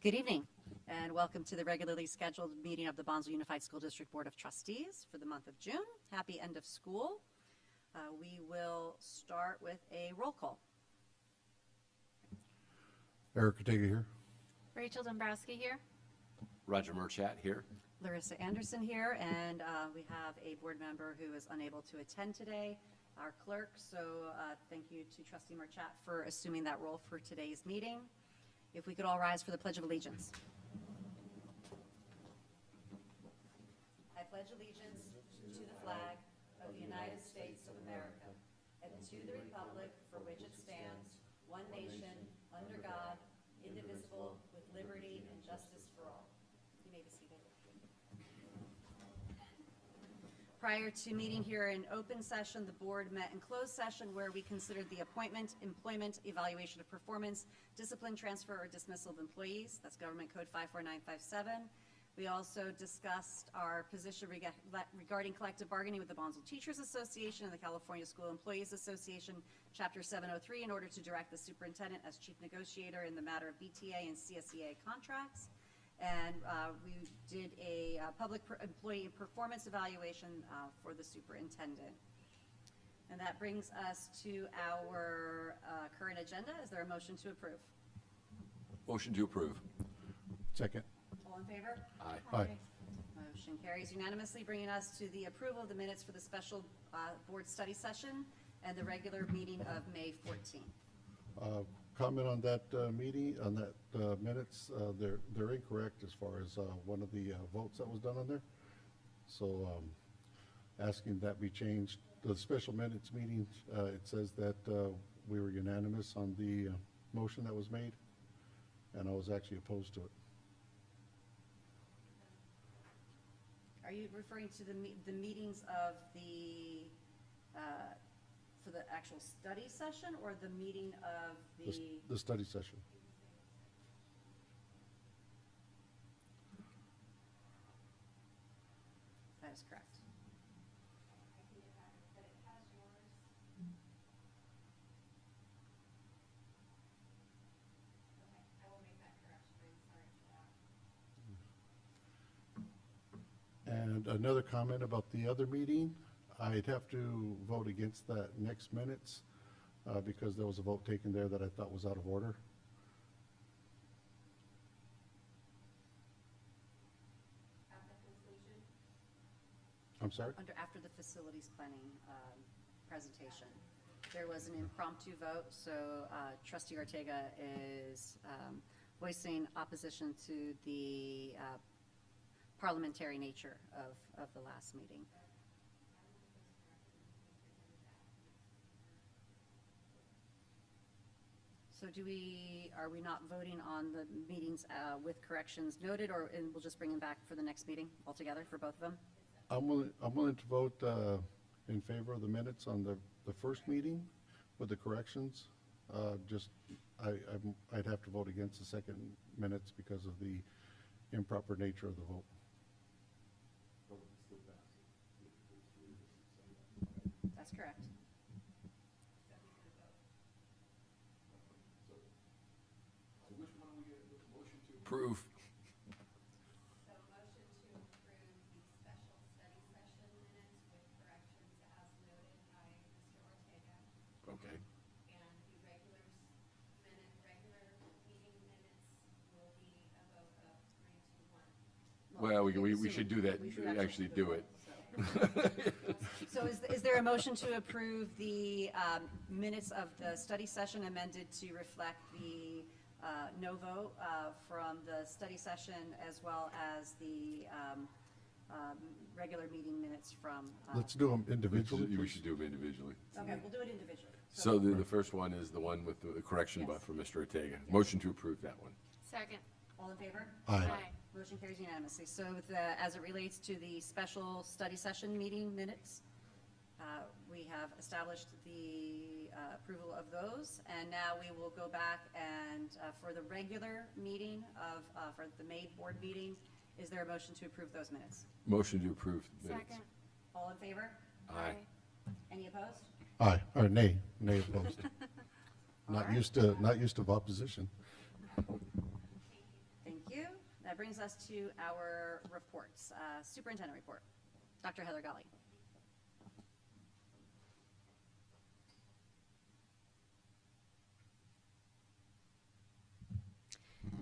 Good evening, and welcome to the regularly scheduled meeting of the Bonsall Unified School District Board of Trustees for the month of June. Happy end of school. We will start with a roll call. Eric Ortega here. Rachel Dombrowski here. Roger Murchat here. Larissa Anderson here, and we have a board member who is unable to attend today, our clerk. So thank you to Trustee Murchat for assuming that role for today's meeting. If we could all rise for the Pledge of Allegiance. I pledge allegiance to the flag of the United States of America and to the republic for which it stands, one nation, under God, indivisible, with liberty and justice for all. You may be seated. Prior to meeting here in open session, the board met in closed session where we considered the appointment, employment, evaluation of performance, discipline, transfer, or dismissal of employees. That's Government Code 54957. We also discussed our position regarding collective bargaining with the Bonsall Teachers Association and the California School Employees Association, Chapter 703, in order to direct the superintendent as chief negotiator in the matter of BTA and CSEA contracts. And we did a public employee performance evaluation for the superintendent. And that brings us to our current agenda. Is there a motion to approve? Motion to approve. Second. All in favor? Aye. Aye. Motion carries unanimously, bringing us to the approval of the minutes for the special board study session and the regular meeting of May 14th. Comment on that meeting, on that minutes, they're incorrect as far as one of the votes that was done on there. So asking that be changed. The special minutes meeting, it says that we were unanimous on the motion that was made, and I was actually opposed to it. Are you referring to the meetings of the, for the actual study session, or the meeting of The study session. That is correct. And another comment about the other meeting, I'd have to vote against that next minutes because there was a vote taken there that I thought was out of order. At the conclusion? I'm sorry? After the facilities planning presentation. There was an impromptu vote, so Trustee Ortega is voicing opposition to the parliamentary nature of the last meeting. So are we not voting on the meetings with corrections noted, and we'll just bring them back for the next meeting altogether for both of them? I'm willing to vote in favor of the minutes on the first meeting with the corrections. I'd have to vote against the second minutes because of the improper nature of the vote. That's correct. Approve. So motion to approve the special study session minutes with corrections as noted by Mr. Ortega. Okay. And the regular meeting minutes will be a vote of 3-1. Well, we should do that, We should actually do it. So is there a motion to approve the minutes of the study session amended to reflect the no vote from the study session, as well as the regular meeting minutes from? Let's do them individually. We should do them individually. Okay, we'll do it individually. So the first one is the one with the correction Yes. from Mr. Ortega. Motion to approve that one. Second. All in favor? Aye. Motion carries unanimously. So as it relates to the special study session meeting minutes, we have established the approval of those, and now we will go back and for the regular meeting for the May board meeting, is there a motion to approve those minutes? Motion to approve minutes. Second. All in favor? Aye. Any opposed? Aye, or nay opposed. All Not right. used to opposition. Thank That brings us to our reports. Superintendent report. Dr. Heather Golly.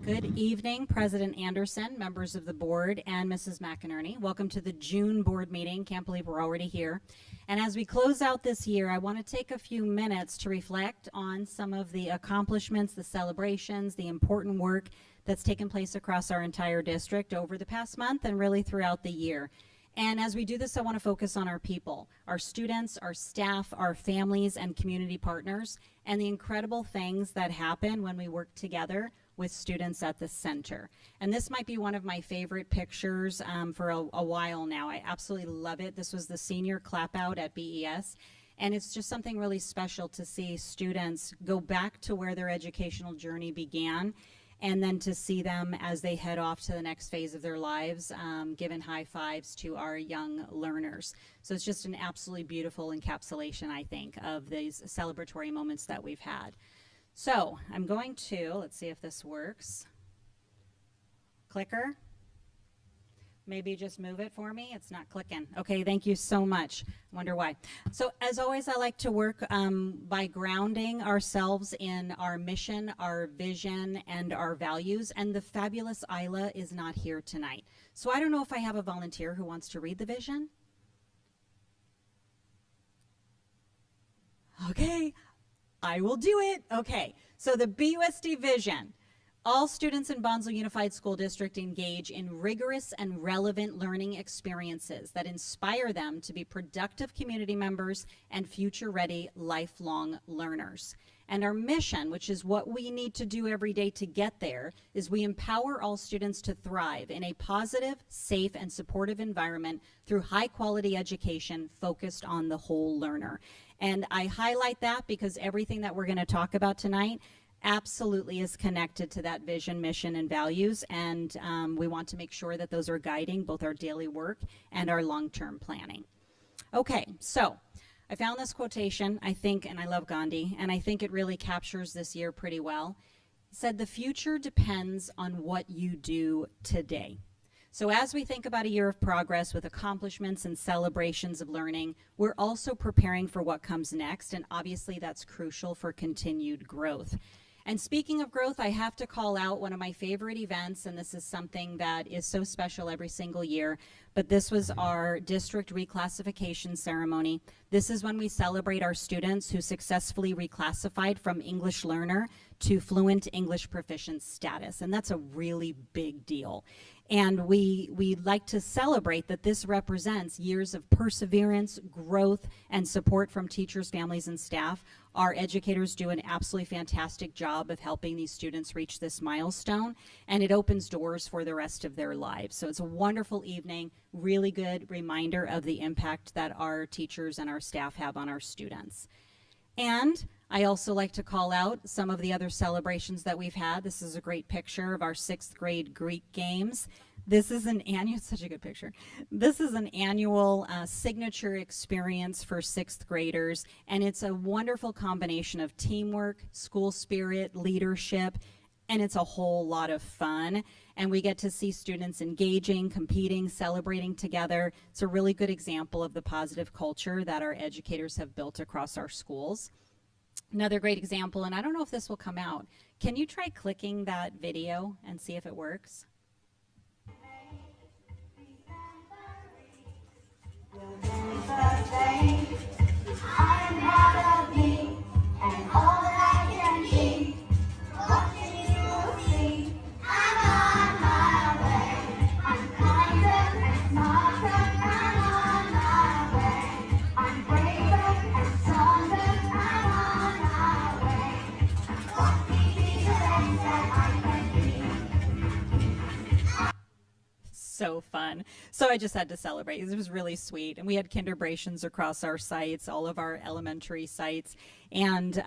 Good evening, President Anderson, members of the board, and Mrs. McInerney. Welcome to the June board meeting. Can't believe we're already here. And as we close out this year, I want to take a few minutes to reflect on some of the accomplishments, the celebrations, the important work that's taken place across our entire district over the past month and really throughout the year. And as we do this, I want to focus on our people, our students, our staff, our families, and community partners, and the incredible things that happen when we work together with students at the center. And this might be one of my favorite pictures for a while now. I absolutely love it. This was the senior clap out at BES. And it's just something really special to see students go back to where their educational journey began, and then to see them as they head off to the next phase of their lives, giving high fives to our young learners. So it's just an absolutely beautiful encapsulation, I think, of these celebratory moments that we've had. So I'm going to, let's see if this works. Clicker. Maybe just move it for me. It's not clicking. Okay, thank you so much. I wonder why. So as always, I like to work by grounding ourselves in our mission, our vision, and our values. And the fabulous Isla is not here tonight. So I don't know if I have a volunteer who wants to read the vision. Okay, I will do it. Okay, so the BUSD vision. All students in Bonsall Unified School District engage in rigorous and relevant learning experiences that inspire them to be productive community members and future-ready lifelong learners. And our mission, which is what we need to do every day to get there, is we empower all students to thrive in a positive, safe, and supportive environment through high-quality education focused on the whole learner. And I highlight that because everything that we're going to talk about tonight absolutely is connected to that vision, mission, and values, and we want to make sure that those are guiding both our daily work and our long-term planning. Okay, so I found this quotation, I think, and I love Gandhi, and I think it really captures this year pretty well. He said, "The future depends on what you do today." So as we think about a year of progress with accomplishments and celebrations of learning, we're also preparing for what comes next, and obviously that's crucial for continued growth. And speaking of growth, I have to call out one of my favorite events, and this is something that is so special every single year, but this was our district reclassification ceremony. This is when we celebrate our students who successfully reclassified from English learner to fluent English proficient status, and that's a really big deal. And we like to celebrate that this represents years of perseverance, growth, and support from teachers, families, and staff. Our educators do an absolutely fantastic job of helping these students reach this milestone, and it opens doors for the rest of their lives. So it's a wonderful evening, really good reminder of the impact that our teachers and our staff have on our students. And I also like to call out some of the other celebrations that we've had. This is a great picture of our 6th grade Greek games. This is an annual, such a good picture. This is an annual signature experience for 6th graders, and it's a wonderful combination of teamwork, school spirit, leadership, and it's a whole lot of fun. And we get to see students engaging, competing, celebrating together. It's a really good example of the positive culture that our educators have built across our schools. Another great example, and I don't know if this will come out. Can you try clicking that video and see if it works? So fun. So I just had to celebrate. It was really sweet. And we had kinderbrations across our sites, all of our elementary sites. And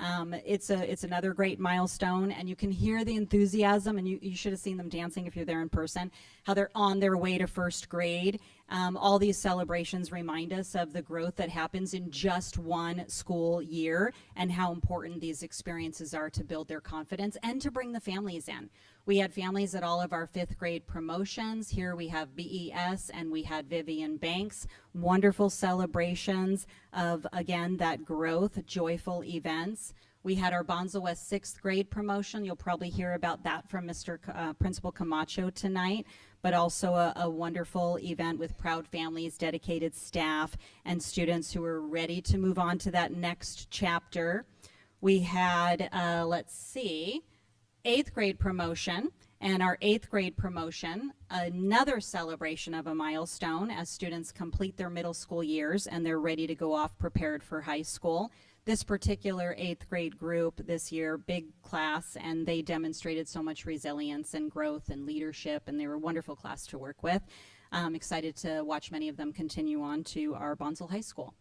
it's another great milestone, and you can hear the enthusiasm, and you should have seen them dancing if you're there in person, how they're on their way to first grade. All these celebrations remind us of the growth that happens in just one school year and how important these experiences are to build their confidence and to bring the families in. We had families at all of our 5th grade promotions. Here we have BES, and we had Vivian Banks. Wonderful celebrations of, again, that growth, joyful events. We had our Bonsall West 6th grade promotion. You'll probably hear about that from Mr. Principal Camacho tonight, but also a wonderful event with proud families, dedicated staff, and students who are ready to move on to that next chapter. We had, 8th grade promotion, and our 8th grade promotion, another celebration of a milestone as students complete their middle school years and they're ready to go off prepared for high school. This particular 8th grade group this year, big class, and they demonstrated so much resilience and growth and leadership, and they were a wonderful class to work with. I'm excited to watch many of them continue on to our Bonsall High School.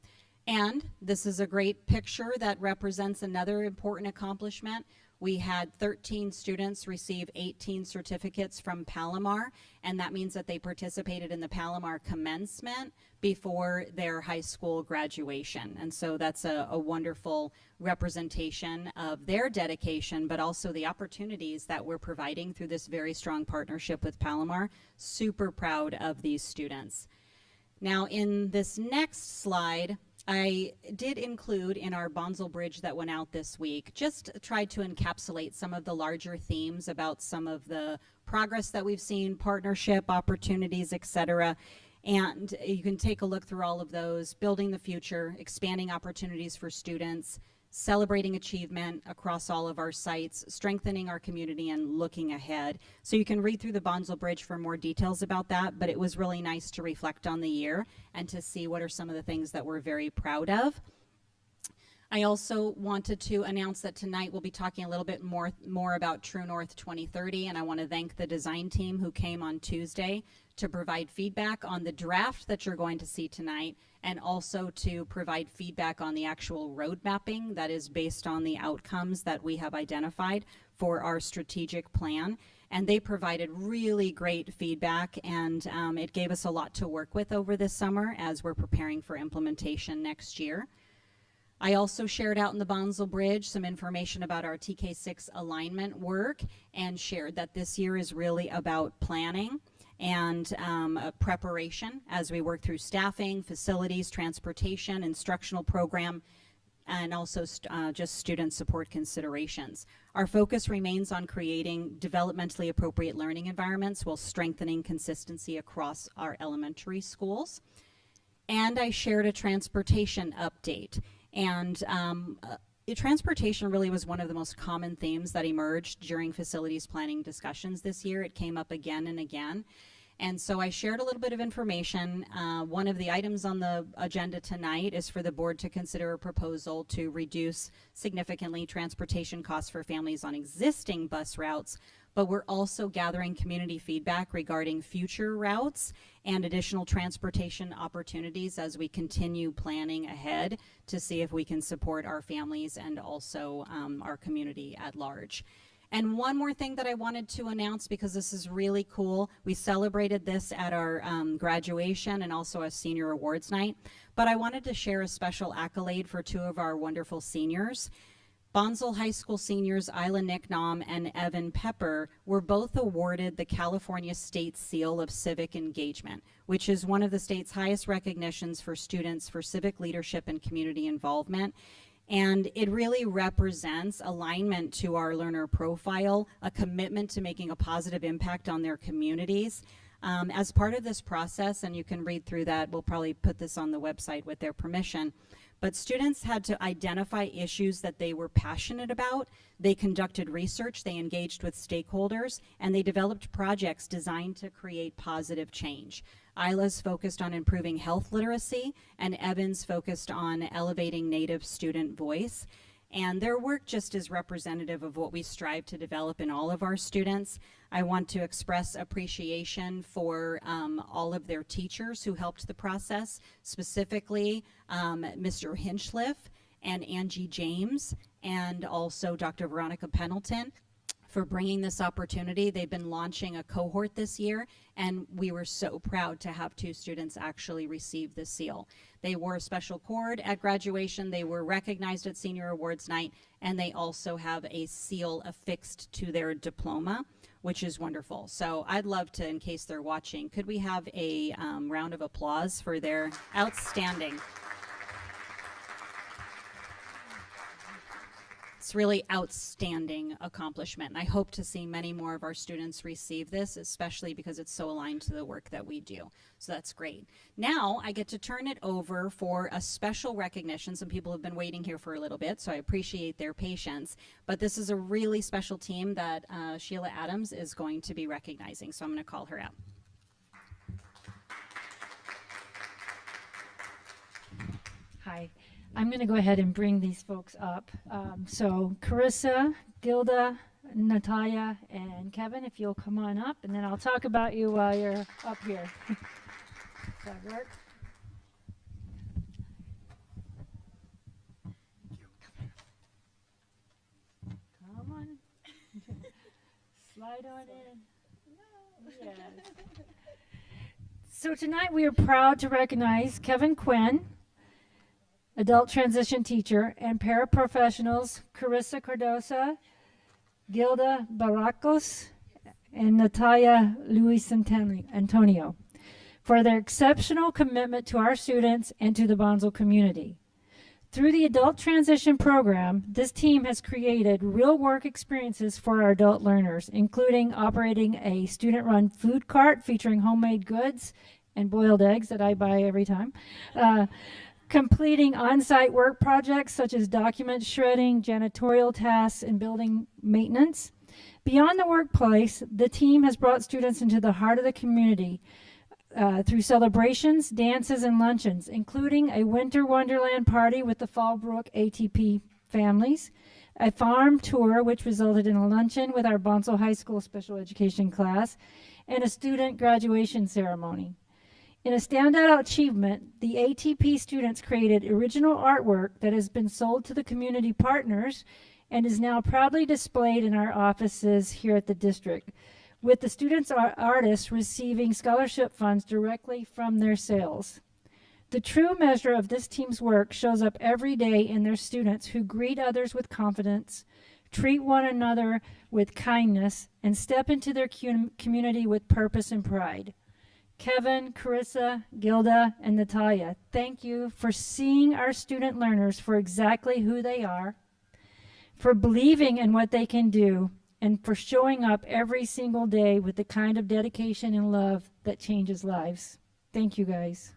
And this is a great picture that represents another important accomplishment. We had 13 students receive 18 certificates from Palomar, and that means that they participated in the Palomar commencement before their high school graduation. And so that's a wonderful representation of their dedication, but also the opportunities that we're providing through this very strong partnership with Palomar. Super proud of these students. Now, in this next slide, I did include in our Bonsall Bridge that went out this week, just tried to encapsulate some of the larger themes about some of the progress that we've seen, partnership, opportunities, etc. And you can take a look through all of those, building the future, expanding opportunities for students, celebrating achievement across all of our sites, strengthening our community, and looking ahead. So you can read through the Bonsall Bridge for more details about that, but it was really nice to reflect on the year and to see what are some of the things that we're very proud of. I also wanted to announce that tonight we'll be talking a little bit more about True North 2030, and I want to thank the design team who came on Tuesday to provide feedback on the draft that you're going to see tonight, and also to provide feedback on the actual road mapping that is based on the outcomes that we have identified for our strategic plan. And they provided really great feedback, and it gave us a lot to work with over this summer as we're preparing for implementation next year. I also shared out in the Bonsall Bridge some information about our TK6 alignment work, and shared that this year is really about planning and preparation as we work through staffing, facilities, transportation, instructional program, and also just student support considerations. Our focus remains on creating developmentally appropriate learning environments while strengthening consistency across our elementary schools. And I shared a transportation update. And transportation really was one of the most common themes that emerged during facilities planning discussions this year. It came up again and again. And so I shared a little bit of information. One of the items on the agenda tonight is for the board to consider a proposal to reduce significantly transportation costs for families on existing bus routes, but we're also gathering community feedback regarding future routes and additional transportation opportunities as we continue planning ahead to see if we can support our families and also our community at large. And one more thing that I wanted to announce, because this is really cool. We celebrated this at our graduation and also a senior awards night, but I wanted to share a special accolade for two of our wonderful seniors. Bonsall High School seniors Isla Nicknom and Evan Pepper were both awarded the California State Seal of Civic Engagement, which is one of the state's highest recognitions for students for civic leadership and community involvement. And it really represents alignment to our learner profile, a commitment to making a positive impact on their communities. As part of this process, and you can read through that, we'll probably put this on the website with their permission, but students had to identify issues that they were passionate about. They conducted research, they engaged with stakeholders, and they developed projects designed to create positive change. Isla's focused on improving health literacy, and Evan's focused on elevating Native student voice. And their work just is representative of what we strive to develop in all of our students. I want to express appreciation for all of their teachers who helped the process, specifically Mr. Hinchliff and Angie James, and also Dr. Veronica Pendleton for bringing this opportunity. They've been launching a cohort this year, and we were so proud to have 2 students actually receive the seal. They wore a special cord at graduation, they were recognized at Senior Awards Night, and they also have a seal affixed to their diploma, which is wonderful. So I'd love to, in case they're watching, could we have a round of applause for their outstanding. It's really outstanding accomplishment. And I hope to see many more of our students receive this, especially because it's so aligned to the work that we do. So that's great. Now I get to turn it over for a special recognition. Some people have been waiting here for a little bit, so I appreciate their patience. But this is a really special team that Sheila Adams is going to be recognizing. So I'm going to call her out. Hi. I'm going to go ahead and bring these folks up. So Carissa, Gilda, Natalia, and Kevin, if you'll come on up, and then I'll talk about you while you're up here. Does that work? Come on. Slide on in. Yes. So tonight we are proud to recognize Kevin Quinn, adult transition teacher, and paraprofessionals Carissa Cardosa, Gilda Baracos, and Natalia Luis Antonio for their exceptional commitment to our students and to the Bonsall community. Through the Adult Transition Program, this team has created real work experiences for our adult learners, including operating a student-run food cart featuring homemade goods and boiled eggs that I buy every time, completing on-site work projects such as document shredding, janitorial tasks, and building maintenance. Beyond the workplace, the team has brought students into the heart of the community through celebrations, dances, and luncheons, including a winter wonderland party with the Fallbrook ATP families, a farm tour which resulted in a luncheon with our Bonsall High School special education class, and a student graduation ceremony. In a standout achievement, the ATP students created original artwork that has been sold to the community partners and is now proudly displayed in our offices here at the district, with the students' artists receiving scholarship funds directly from their sales. The true measure of this team's work shows up every day in their students who greet others with confidence, treat one another with kindness, and step into their community with purpose and pride. Kevin, Carissa, Gilda, and Natalia, thank you for seeing our student learners for exactly who they are, for believing in what they can do, and for showing up every single day with the kind of dedication and love that changes lives. Thank you, guys.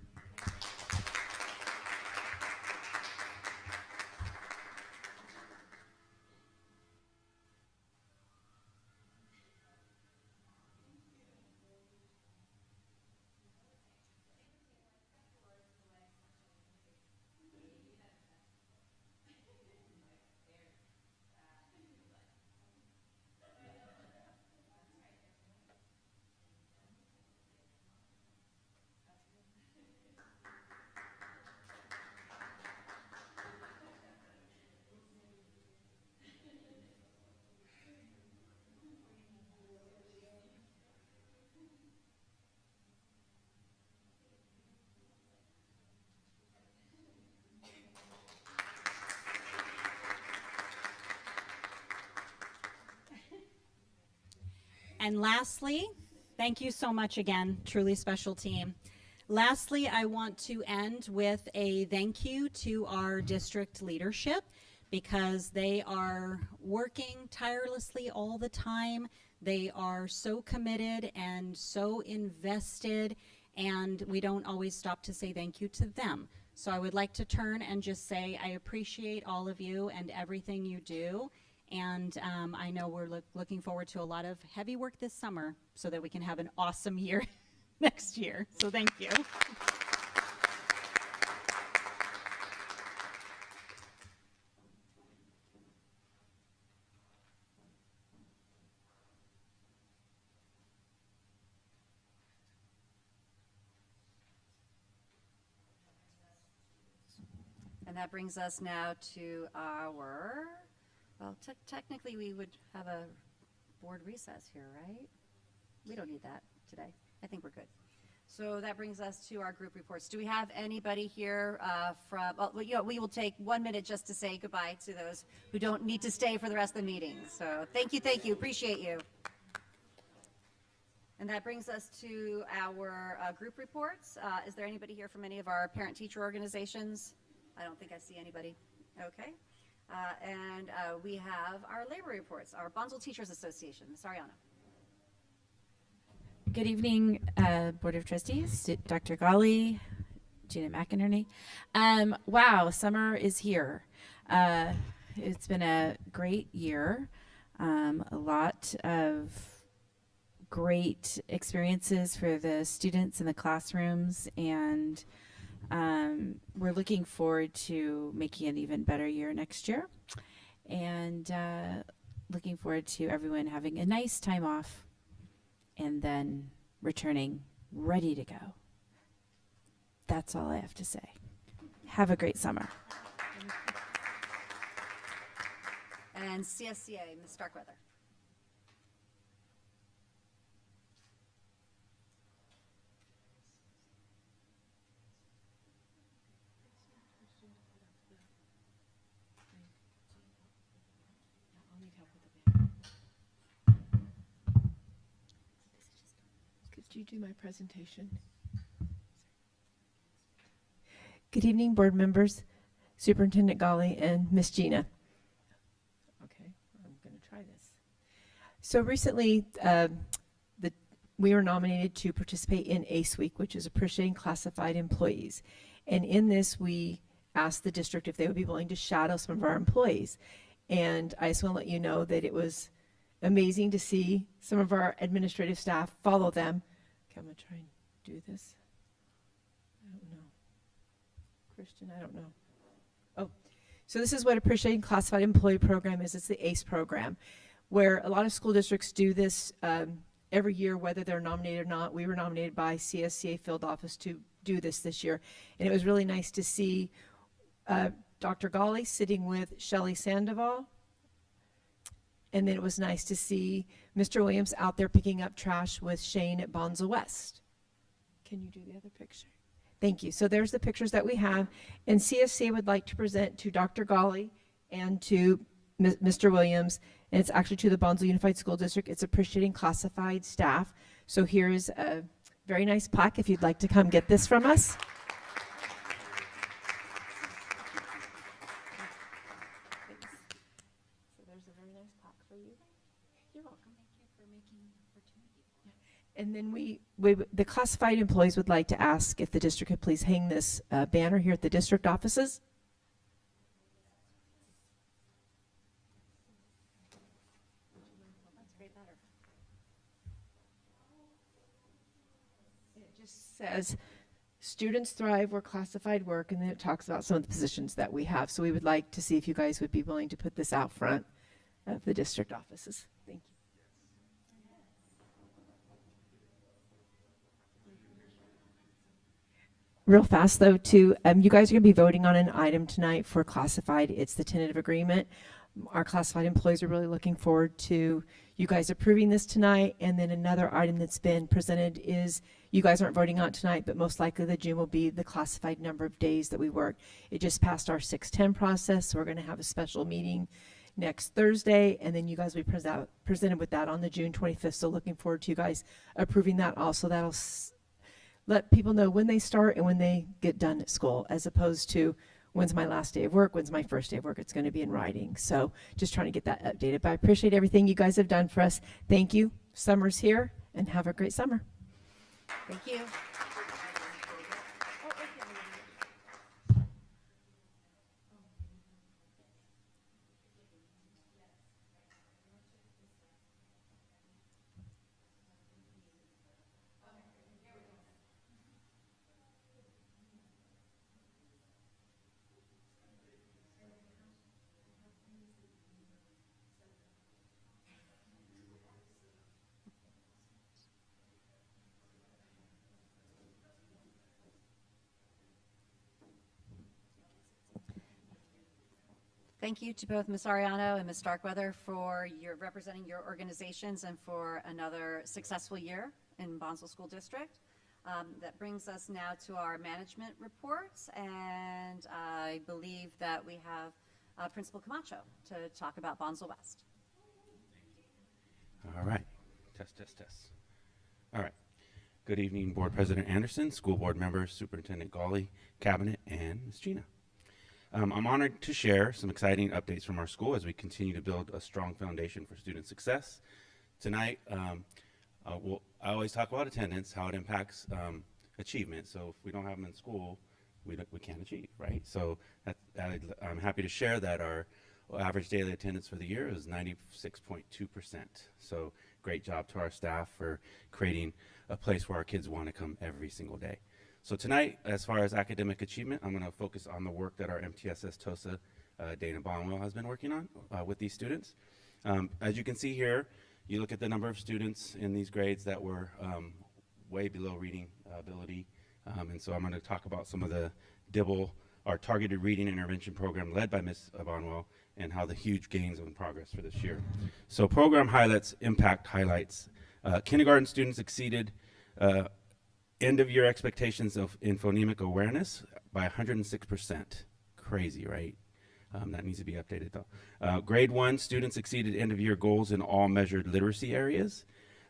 And lastly, thank you so much again, truly special team. Lastly, I want to end with a thank you to our district leadership because they are working tirelessly all the time. They are so committed and so invested, and we don't always stop to say thank you to them. So I would like to turn and just say I appreciate all of you and everything you do. And I know we're looking forward to a lot of heavy work this summer so that we can have an awesome year next year. So thank you. And And that brings us now to our, well, technically we would have a board recess here, right? We don't need that today. I think we're good. So that brings us to our group reports. Do we have anybody here we will take 1 minute just to say goodbye to those who don't need to stay for the rest of the meeting. So thank you, appreciate you. And that brings us to our group reports. Is there anybody here from any of our parent-teacher organizations? I don't think I see anybody. Okay. And we have our labor reports, our Bonsall Teachers Association. Ms. Ariana. Good evening, Board of Trustees, Dr. Golly, Gina McInerney. Wow, summer is here. It's been a great year. A lot of great experiences for the students in the classrooms, and we're looking forward to making an even better year next year, and looking forward to everyone having a nice time off and then returning ready to go. That's all I have to say. Have a great summer. And CSCA, Ms. Starkweather. Could you do my presentation? Good evening, board members, Superintendent Golly, and Miss Gina. Okay, I'm going to try this. So recently, we were nominated to participate in ACE Week, which is Appreciating Classified Employees. And in this, we asked the district if they would be willing to shadow some of our employees. And I just want to let you know that it was amazing to see some of our administrative staff follow them. Okay, I'm going to try and do this. I don't know. Christian, I don't know. Oh, so this is what Appreciating Classified Employee Program is. It's the ACE program, where a lot of school districts do this every year, whether they're nominated or not. We were nominated by CSCA Field Office to do this year. And it was really nice to see Dr. Golly sitting with Shelley Sandoval. And then it was nice to see Mr. Williams out there picking up trash with Shane at Bonsall West. Can you do the other picture? Thank you. So there's the pictures that we have. And CSCA would like to present to Dr. Golly and to Mr. Williams, and it's actually to the Bonsall Unified School District. It's Appreciating Classified Staff. So here is a very nice plaque if you'd like to come get this from us. And then the classified employees would like to ask if the district could please hang this banner here at the district offices. It just says, students thrive where classified work, and then it talks about some of the positions that we have. So we would like to see if you guys would be willing to put this out front of the district offices. Thank you. Real fast though, too, you guys are going to be voting on an item tonight for classified. It's the tentative agreement. Our classified employees are really looking forward to you guys approving this tonight. And then another item that's been presented is, you guys aren't voting on it tonight, but most likely the June will be the classified number of days that we work. It just passed our 610 process, so we're going to have a special meeting next Thursday, and then you guys will be presented with that on the June 25th. So looking forward to you guys approving that also. That'll let people know when they start and when they get done at school, as opposed to when's my last day of work, when's my first day of work. It's going to be in writing. So just trying to get that updated. But I appreciate everything you guys have done for us. Thank you. Summer's here, and have a great summer. Thank you. Thank you to both Ms. Ariano and Ms. Starkweather for your representing your organizations and for another successful year in Bonsall School District. That brings us now to our management reports, and I believe that we have Principal Camacho to talk about Bonsall West. All right. Test, test, test. All right. Good evening, Board President Anderson, school board members, Superintendent Gawley, Cabinet, and Ms. Gina. I'm honored to share some exciting updates from our school as we continue to build a strong foundation for student success. Tonight, I always talk about attendance, how it impacts achievement. So if we don't have them in school, we can't achieve, right? So I'm happy to share that our average daily attendance for the year is 96.2%. So great job to our staff for creating a place where our kids want to come every single day. So tonight, as far as academic achievement, I'm going to focus on the work that our MTSS TOSA, Dana Bonwell, has been working on with these students. As you can see here, you look at the number of students in these grades that were way below reading ability. And so I'm going to talk about some of the DIBBLE, our targeted reading intervention program led by Ms. Bonwell, and how the huge gains in progress for this year. So program highlights, impact highlights. Kindergarten students exceeded end of year expectations in phonemic awareness by 106%. Crazy, right? That needs to be updated though. Grade 1 students exceeded end of year goals in all measured literacy areas.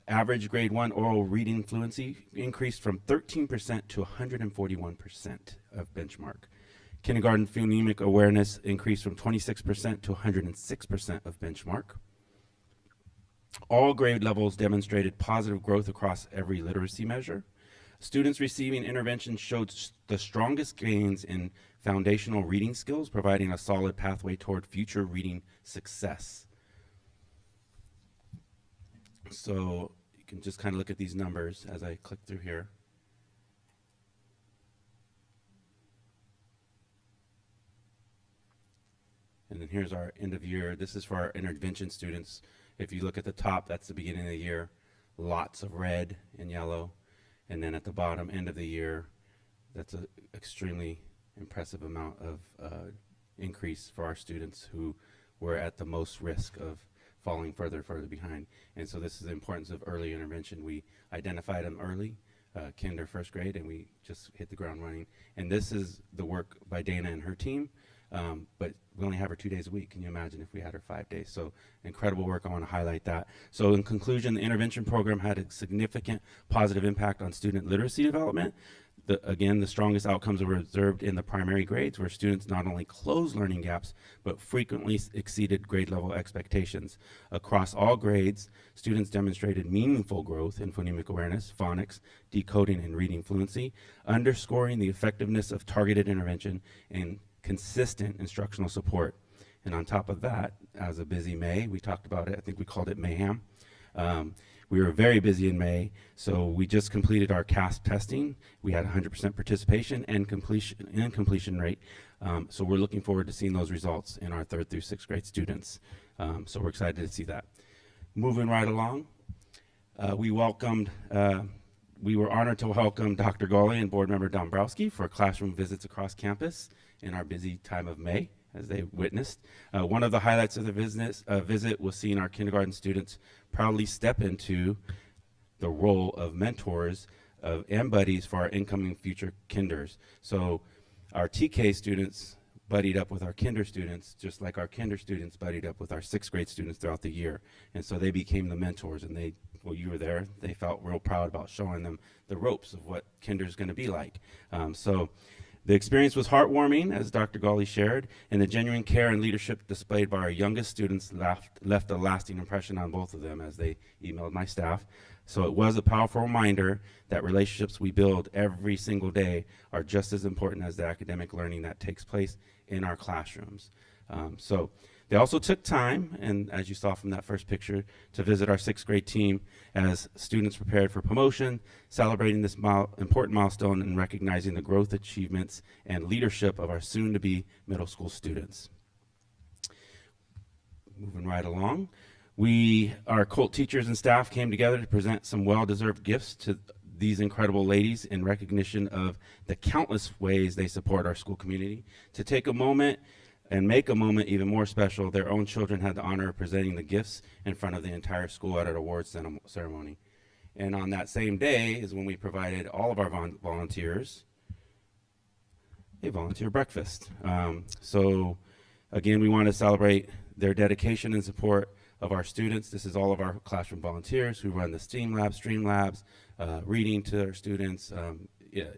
Average grade 1 oral reading fluency increased from 13% to 141% of benchmark. Kindergarten phonemic awareness increased from 26% to 106% of benchmark. All grade levels demonstrated positive growth across every literacy measure. Students receiving intervention showed the strongest gains in foundational reading skills, providing a solid pathway toward future reading success. So you can just kind of look at these numbers as I click through here. And then here's our end of year. This is for our intervention students. If you look at the top, that's the beginning of the year. Lots of red and yellow. And then at the bottom, end of the year, that's an extremely impressive amount of increase for our students who were at the most risk of falling further behind. And so this is the importance of early intervention. We identified them early, kinder, first grade, and we just hit the ground running. And this is the work by Dana and her team. But we only have her 2 days a week. Can you imagine if we had her 5 days? So incredible work. I want to highlight that. So in conclusion, the intervention program had a significant positive impact on student literacy development. Again, the strongest outcomes were observed in the primary grades, where students not only closed learning gaps, but frequently exceeded grade level expectations. Across all grades, students demonstrated meaningful growth in phonemic awareness, phonics, decoding, and reading fluency, underscoring the effectiveness of targeted intervention and consistent instructional support. And on top of that, as a busy May, we talked about it, I think we called it Mayhem. We were very busy in May, so we just completed our CASP testing. We had 100% participation and completion rate. So we're looking forward to seeing those results in our 3rd through 6th grade students. So we're excited to see that. Moving right along, we were honored to welcome Dr. Gawley and Board Member Dombrowski for classroom visits across campus in our busy time of May, as they witnessed. One of the highlights of the visit was seeing our kindergarten students proudly step into the role of mentors and buddies for our incoming future kinders. So our TK students buddied up with our kinder students, just like our kinder students buddied up with our 6th grade students throughout the year. And so they became the mentors, and you were there, they felt real proud about showing them the ropes of what kinder's going to be like. So the experience was heartwarming, as Dr. Gawley shared, and the genuine care and leadership displayed by our youngest students left a lasting impression on both of them, as they emailed my staff. So it was a powerful reminder that relationships we build every single day are just as important as the academic learning that takes place in our classrooms. So they also took time, and as you saw from that first picture, to visit our 6th grade team as students prepared for promotion, celebrating this important milestone and recognizing the growth achievements and leadership of our soon-to-be middle school students. Moving right along, our COLT teachers and staff came together to present some well-deserved gifts to these incredible ladies in recognition of the countless ways they support our school community. To take a moment And make a moment even more special, their own children had the honor of presenting the gifts in front of the entire school at an awards ceremony. And on that same day is when we provided all of our volunteers a volunteer breakfast. So again, we want to celebrate their dedication and support of our students. This is all of our classroom volunteers who run the STEAM labs, Stream labs, reading to our students,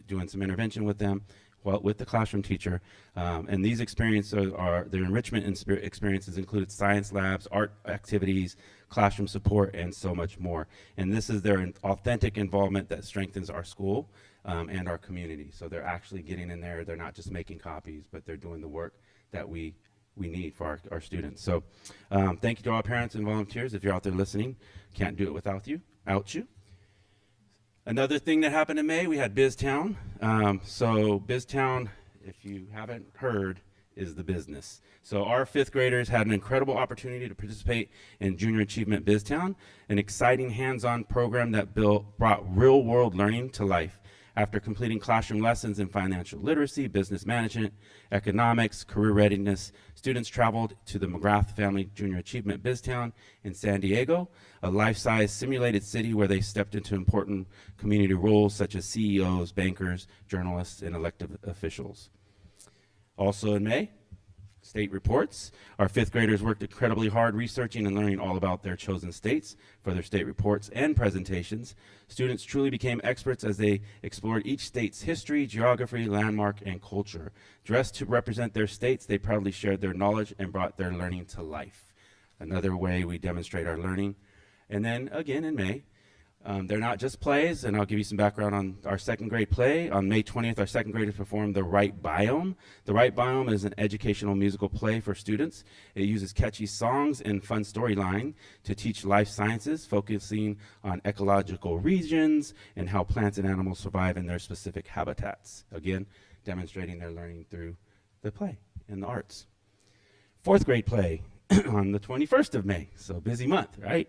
doing some intervention with them, with the classroom teacher. And these experiences their enrichment experiences included science labs, art activities, classroom support, and so much more. And this is their authentic involvement that strengthens our school and our community. So they're actually getting in there. They're not just making copies, but they're doing the work that we need for our students. So thank you to all parents and volunteers. If you're out there listening, can't do it without you. Another thing that happened in May, we had BizTown. So BizTown, if you haven't heard, is the business. So our fifth graders had an incredible opportunity to participate in Junior Achievement BizTown, an exciting hands-on program that brought real-world learning to life. After completing classroom lessons in financial literacy, business management, economics, career readiness, students traveled to the McGrath Family Junior Achievement BizTown in San Diego, a life-size simulated city where they stepped into important community roles such as CEOs, bankers, journalists, and elected officials. Also in May, state reports. Our fifth graders worked incredibly hard researching and learning all about their chosen states for their state reports and presentations. Students truly became experts as they explored each state's history, geography, landmark, and culture. Dressed to represent their states, they proudly shared their knowledge and brought their learning to life. Another way we demonstrate our learning. And then again in May, they're not just plays, and I'll give you some background on our second grade play. On May 20th, our second graders performed The Right Biome. The Right Biome is an educational musical play for students. It uses catchy songs and fun storyline to teach life sciences, focusing on ecological regions and how plants and animals survive in their specific habitats. Again, demonstrating their learning through the play and the arts. Fourth grade play on the 21st of May, so busy month, right?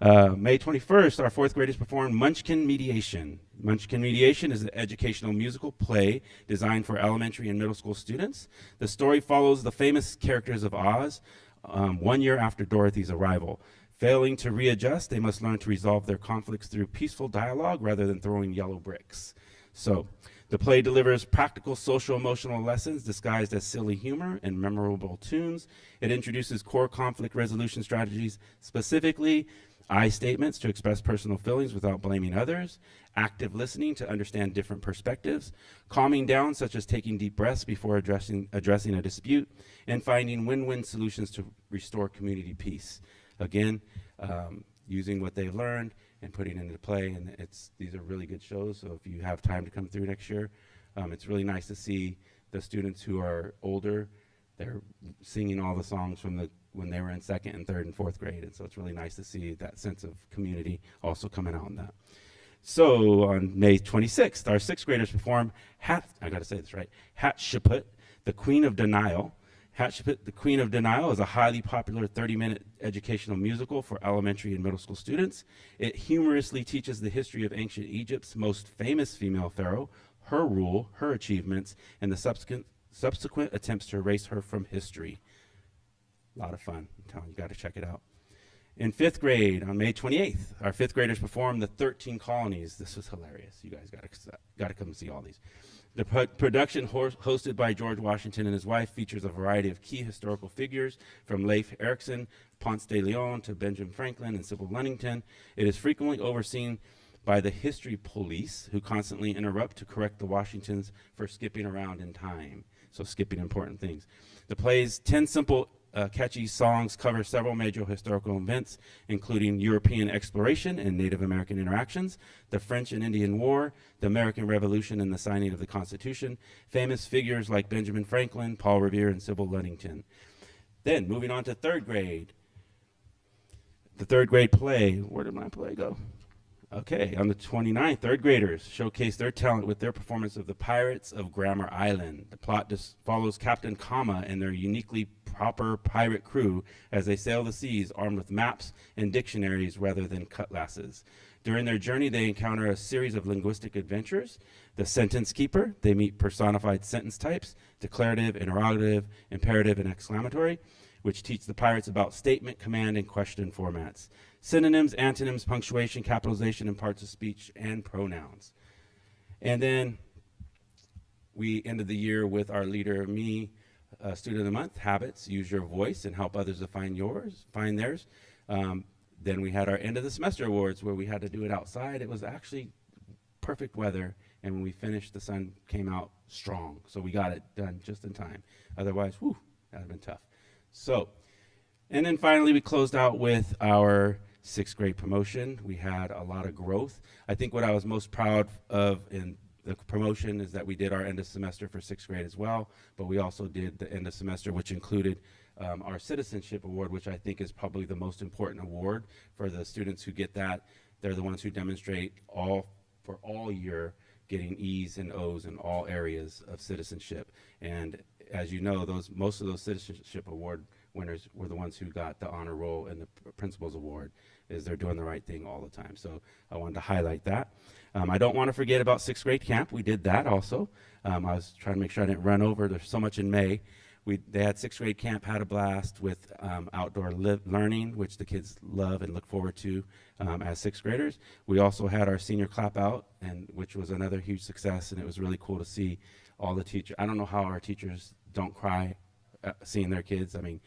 May 21st, our fourth graders performed Munchkin Mediation. Munchkin Mediation is an educational musical play designed for elementary and middle school students. The story follows the famous characters of Oz 1 year after Dorothy's arrival. Failing to readjust, they must learn to resolve their conflicts through peaceful dialogue rather than throwing yellow bricks. So, the play delivers practical social-emotional lessons disguised as silly humor and memorable tunes. It introduces core conflict resolution strategies, specifically I statements to express personal feelings without blaming others, active listening to understand different perspectives, calming down such as taking deep breaths before addressing a dispute, and finding win-win solutions to restore community peace. Again, using what they've learned and putting it into play, and these are really good shows, so if you have time to come through next year, it's really nice to see the students who are older, they're singing all the songs from when they were in second and third and fourth grade, and so it's really nice to see that sense of community also coming out in that. So on May 26th, our sixth graders performed Hatshepsut, the Queen of Denial. Hatshepsut, the Queen of Denial is a highly popular 30-minute educational musical for elementary and middle school students. It humorously teaches the history of ancient Egypt's most famous female pharaoh, her rule, her achievements, and the subsequent attempts to erase her from history. A lot of fun. I'm telling you, got to check it out. In fifth grade, on May 28th, our fifth graders performed the 13 Colonies. This was hilarious. You guys got to come and see all these. The production, hosted by George Washington and his wife, features a variety of key historical figures, from Leif Erikson, Ponce de Leon, to Benjamin Franklin and Sybil Ludington. It is frequently overseen by the history police, who constantly interrupt to correct the Washingtons for skipping around in time, so skipping important things. The play's 10 simple catchy songs cover several major historical events, including European exploration and Native American interactions, the French and Indian War, the American Revolution and the signing of the Constitution, famous figures like Benjamin Franklin, Paul Revere, and Sybil Ludington. Then, moving on to third grade. The third grade play, where did my play go? Okay, on the 29th, third graders showcase their talent with their performance of The Pirates of Grammar Island. The plot just follows Captain Kama and their uniquely proper pirate crew as they sail the seas armed with maps and dictionaries rather than cutlasses. During their journey, they encounter a series of linguistic adventures. The sentence keeper, they meet personified sentence types, declarative, interrogative, imperative, and exclamatory, which teach the pirates about statement, command, and question formats. Synonyms, antonyms, punctuation, capitalization, and parts of speech, and pronouns. And then we ended the year with our leader, me, Student of the Month, habits, use your voice and help others to find theirs. Then we had our end of the semester awards where we had to do it outside. It was actually perfect weather, and when we finished, the sun came out strong. So we got it done just in time. Otherwise, whew, that would have been tough. So, and then finally we closed out with our 6th grade promotion. We had a lot of growth. I think what I was most proud of in the promotion is that we did our end of semester for 6th grade as well, but we also did the end of semester, which included our citizenship award, which I think is probably the most important award for the students who get that. They're the ones who demonstrate for all year getting E's and O's in all areas of citizenship. And as you know, most of those citizenship award winners were the ones who got the honor roll and the principal's award, is they're doing the right thing all the time. So I wanted to highlight that. I don't want to forget about 6th grade camp. We did that also. I was trying to make sure I didn't run over. There's so much in May. They had 6th grade camp, had a blast with outdoor learning, which the kids love and look forward to as 6th graders. We also had our senior clap out, which was another huge success, and it was really cool to see all the teachers. I don't know how our teachers don't cry seeing their kids. I mean,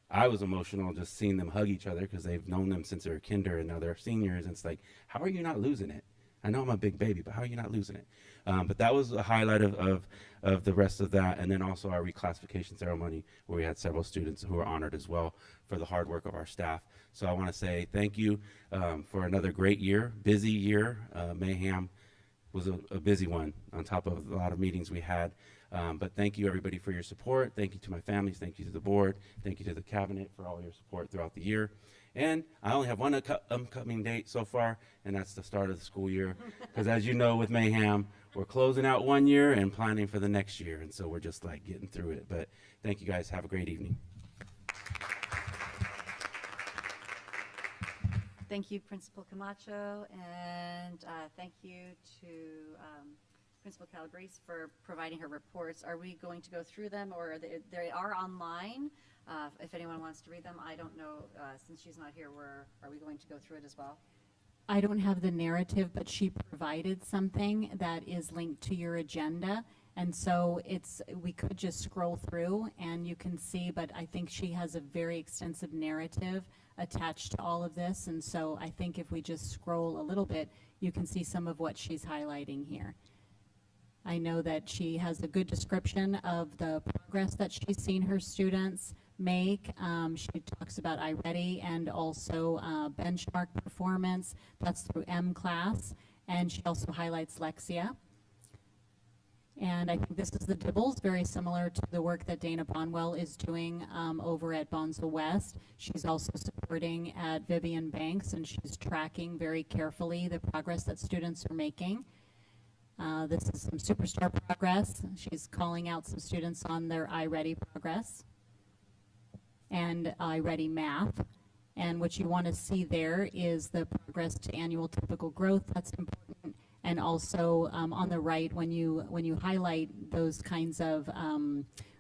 I was emotional just seeing them hug each other because they've known them since they were kinder, and now they're seniors, and it's like, how are you not losing it? I know I'm a big baby, but how are you not losing it? But that was a highlight of the rest of that, and then also our reclassification ceremony where we had several students who were honored as well for the hard work of our staff. So I want to say thank you for another great year, busy year. Mayhem was a busy one on top of a lot of meetings we had. But thank you everybody for your support. Thank you to my families. Thank you to the board. Thank you to the cabinet for all your support throughout the year. And I only have one upcoming date so far, and that's the start of the school year. Because as you know, with Mayhem, we're closing out one year and planning for the next year. And so we're just like getting through it. But thank you guys. Have a great evening. Thank you, Principal Camacho, and thank you to Principal Calabrese for providing her reports. Are we going to go through them, or they are online? If anyone wants to read them, I don't know. Since she's not here, are we going to go through it as well? I don't have the narrative, but she provided something that is linked to your agenda. And so we could just scroll through and you can see, but I think she has a very extensive narrative attached to all of this. And so I think if we just scroll a little bit, you can see some of what she's highlighting here. I know that she has a good description of the progress that she's seen her students make. She talks about iReady and also benchmark performance. That's through M-Class. And she also highlights Lexia. And I think this is the Dibbles, very similar to the work that Dana Bonwell is doing over at Bonsall West. She's also supporting at Vivian Banks, and she's tracking very carefully the progress that students are making. This is some superstar progress. She's calling out some students on their iReady progress and iReady math. And what you want to see there is the progress to annual typical growth. That's important. And also on the right, when you highlight those kinds of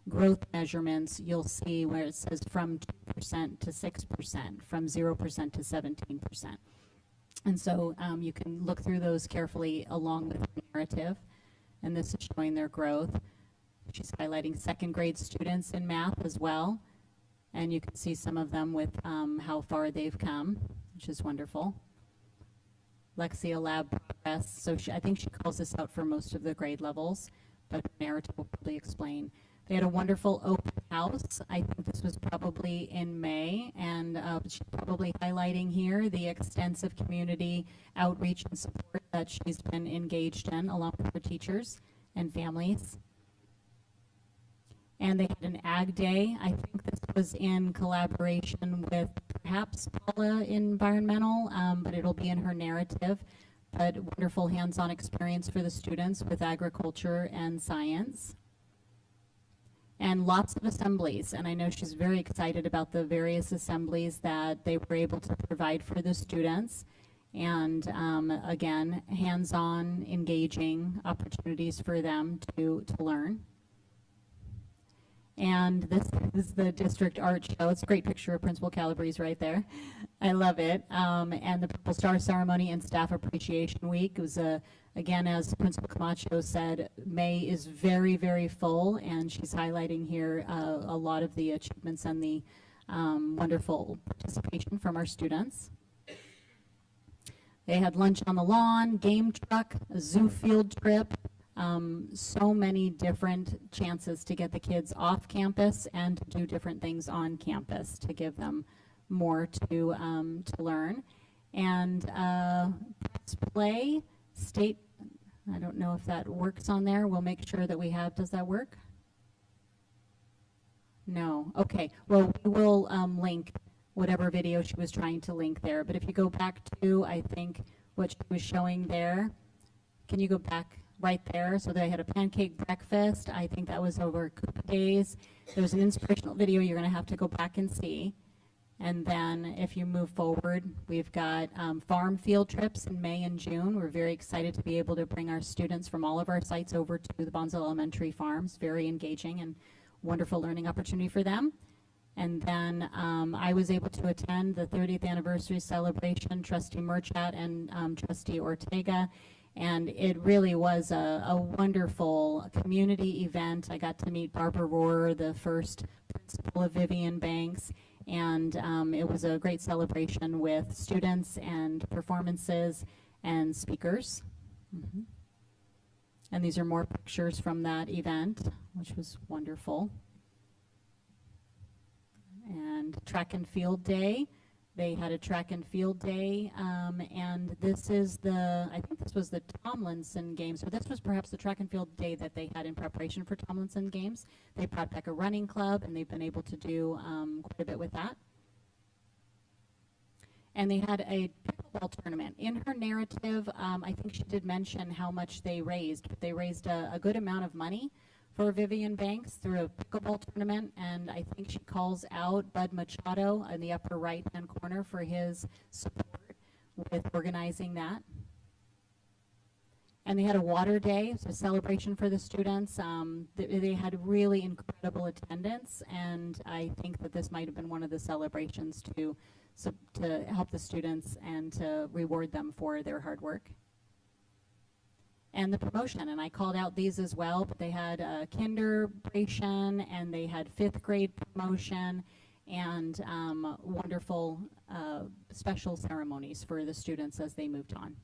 growth measurements, you'll see where it says from 2% to 6%, from 0% to 17%. And so you can look through those carefully along with the narrative. And this is showing their growth. She's highlighting 2nd grade students in math as well. And you can see some of them with how far they've come, which is wonderful. Lexia Lab progress. So I think she calls this out for most of the grade levels, but narrative will probably explain. They had a wonderful open house. I think this was probably in May, and she's probably highlighting here the extensive community outreach and support that she's been engaged in along with her teachers and families. And they had an Ag Day. I think this was in collaboration with perhaps Paula Environmental, but it'll be in her narrative. But wonderful hands-on experience for the students with agriculture and science. And lots of assemblies, and I know she's very excited about the various assemblies that they were able to provide for the students. And again, hands-on, engaging opportunities for them to learn. And this is the district art show. It's a great picture of Principal Calabrese right there. I love it. And the Purple Star Ceremony and Staff Appreciation Week. It was, again, as Principal Camacho said, May is very, very full, and she's highlighting here a lot of the achievements and the wonderful participation from our students. They had lunch on the lawn, game truck, a zoo field trip, so many different chances to get the kids off campus and to do different things on campus to give them more to learn. And press play, state, I don't know if that works on there. We'll make sure that we have, does that work? No, okay. Well, we will link whatever video she was trying to link there. But if you go back to, I think, what she was showing there, can you go back right there? So they had a pancake breakfast. I think that was over cookie days. There was an inspirational video you're going to have to go back and see. And then if you move forward, we've got farm field trips in May and June. We're very excited to be able to bring our students from all of our sites over to the Bonsall Elementary farms. Very engaging and wonderful learning opportunity for them. And then I was able to attend the 30th anniversary celebration, Trustee Murchat and Trustee Ortega. And it really was a wonderful community event. I got to meet Barbara Rohrer, the first principal of Vivian Banks. And it was a great celebration with students and performances and speakers. Mm-hmm. And these are more pictures from that event, which was wonderful. And track and field day. They had a track and field day, and this is I think this was the Tomlinson Games, or this was perhaps the track and field day that they had in preparation for Tomlinson Games. They brought back a running club, and they've been able to do quite a bit with that. And they had a pickleball tournament. In her narrative, I think she did mention how much they raised. They raised a good amount of money for Vivian Banks through a pickleball tournament, and I think she calls out Bud Machado in the upper right-hand corner for his support with organizing that. And they had a water day, so a celebration for the students. They had really incredible attendance, and I think that this might have been one of the celebrations to help the students and to reward them for their hard work. And the promotion, and I called out these as well, but they had a kinderbration, and they had 5th grade promotion, and wonderful special ceremonies for the students as they moved on.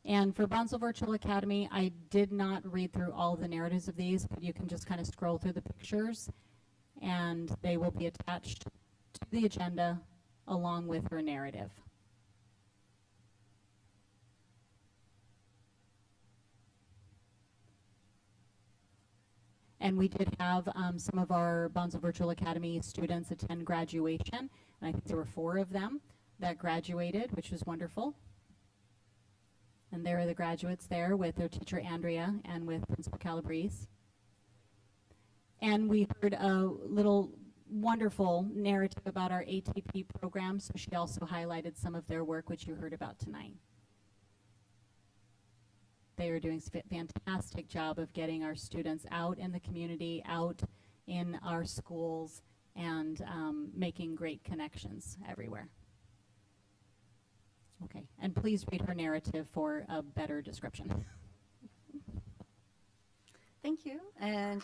And for Bonsall Virtual Academy, I did not read through all the narratives of these, but you can just kind of scroll through the pictures, and they will be attached to the agenda along with her narrative. And we did have some of our Bonsall Virtual Academy students attend graduation. And I think there were 4 of them that graduated, which was wonderful. And there are the graduates there with their teacher Andrea and with Principal Calabrese. And we heard a little wonderful narrative about our ATP program, so she also highlighted some of their work, which you heard about tonight. They are doing a fantastic job of getting our students out in the community, out in our schools, and making great connections everywhere. Okay, and please read her narrative for a better description. Thank you. And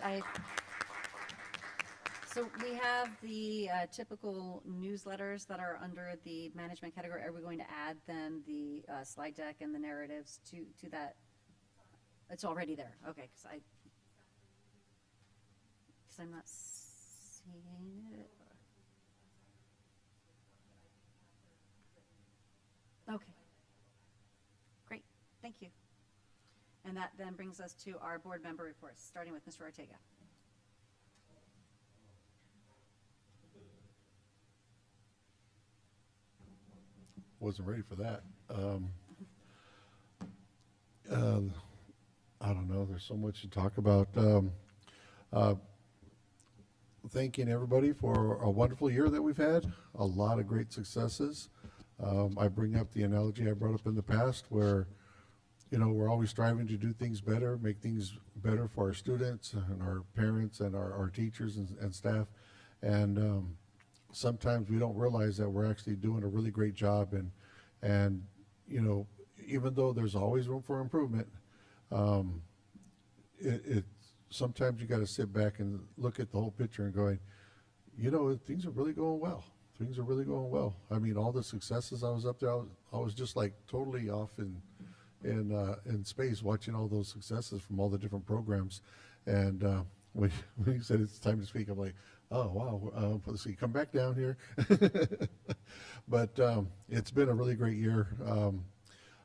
so we have the typical newsletters that are under the management category. Are we going to add then the slide deck and the narratives to that? It's already there. Okay, because I'm not seeing it. Okay. Great. Thank you. And that then brings us to our board member reports, starting with Mr. Ortega. wasn't ready for that. I don't know, there's so much to talk about. Thanking everybody for a wonderful year that we've had, a lot of great successes. I bring up the analogy I brought up in the past where, you know, we're always striving to do things better, make things better for our students and our parents and our teachers and staff. And sometimes we don't realize that we're actually doing a really great job. And you know, even though there's always room for improvement, sometimes you got to sit back and look at the whole picture and going, you know, things are really going well. Things are really going well. I mean, all the successes I was up there, I was just like totally off in space watching all those successes from all the different programs. And when you said it's time to speak, I'm like, oh wow, let's see, come back down here. But it's been a really great year.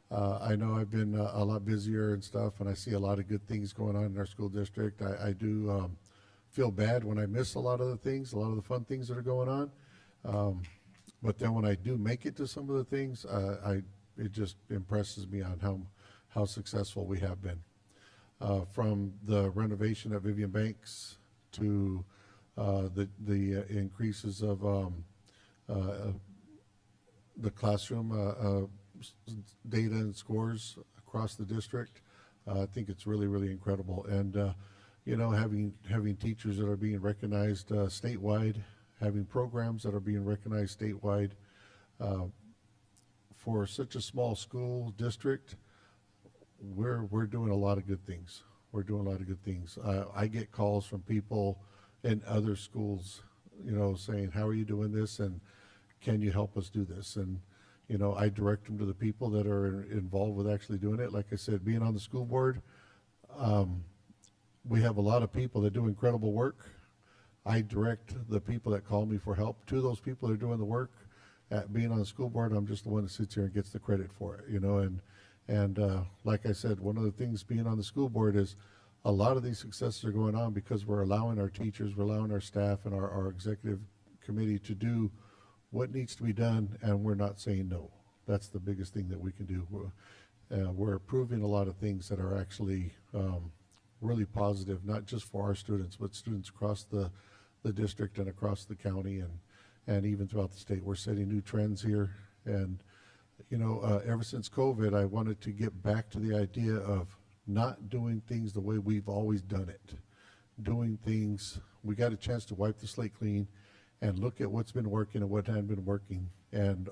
I know I've been a lot busier and stuff, and I see a lot of good things going on in our school district. I do feel bad when I miss a lot of the things, a lot of the fun things that are going on. But then when I do make it to some of the things, it just impresses me on how successful we have been. From the renovation at Vivian Banks to the increases of the classroom data and scores across the district. I think it's really, really incredible. And, you know, having teachers that are being recognized statewide, having programs that are being recognized statewide for such a small school district, we're doing a lot of good things. We're doing a lot of good things. I get calls from people in other schools, you know, saying, how are you doing this? And can you help us do this? And, you know, I direct them to the people that are involved with actually doing it. Like I said, being on the school board, we have a lot of people that do incredible work. I direct the people that call me for help to those people that are doing the work. At being on the school board, I'm just the one that sits here and gets the credit for it, you know. And like I said, one of the things being on the school board is a lot of these successes are going on because we're allowing our teachers, we're allowing our staff and our executive committee to do what needs to be done, and we're not saying no. That's the biggest thing that we can do. We're approving a lot of things that are actually really positive, not just for our students, but students across the district and across the county and even throughout the state. We're setting new trends here. And, you know, ever since COVID, I wanted to get back to the idea of not doing things the way we've always done it. Doing things, we got a chance to wipe the slate clean and look at what's been working and what hadn't been working. And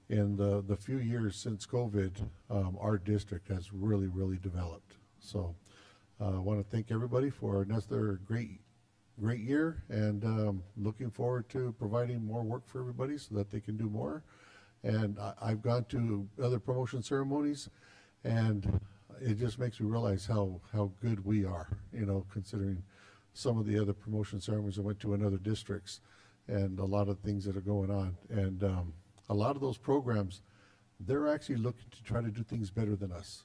in the few years since COVID, our district has really, really developed. So I want to thank everybody for another great year, and looking forward to providing more work for everybody so that they can do more. And I've gone to other promotion ceremonies, and it just makes me realize how good we are, you know, considering some of the other promotion ceremonies I went to in other districts and a lot of things that are going on. And a lot of those programs, they're actually looking to try to do things better than us,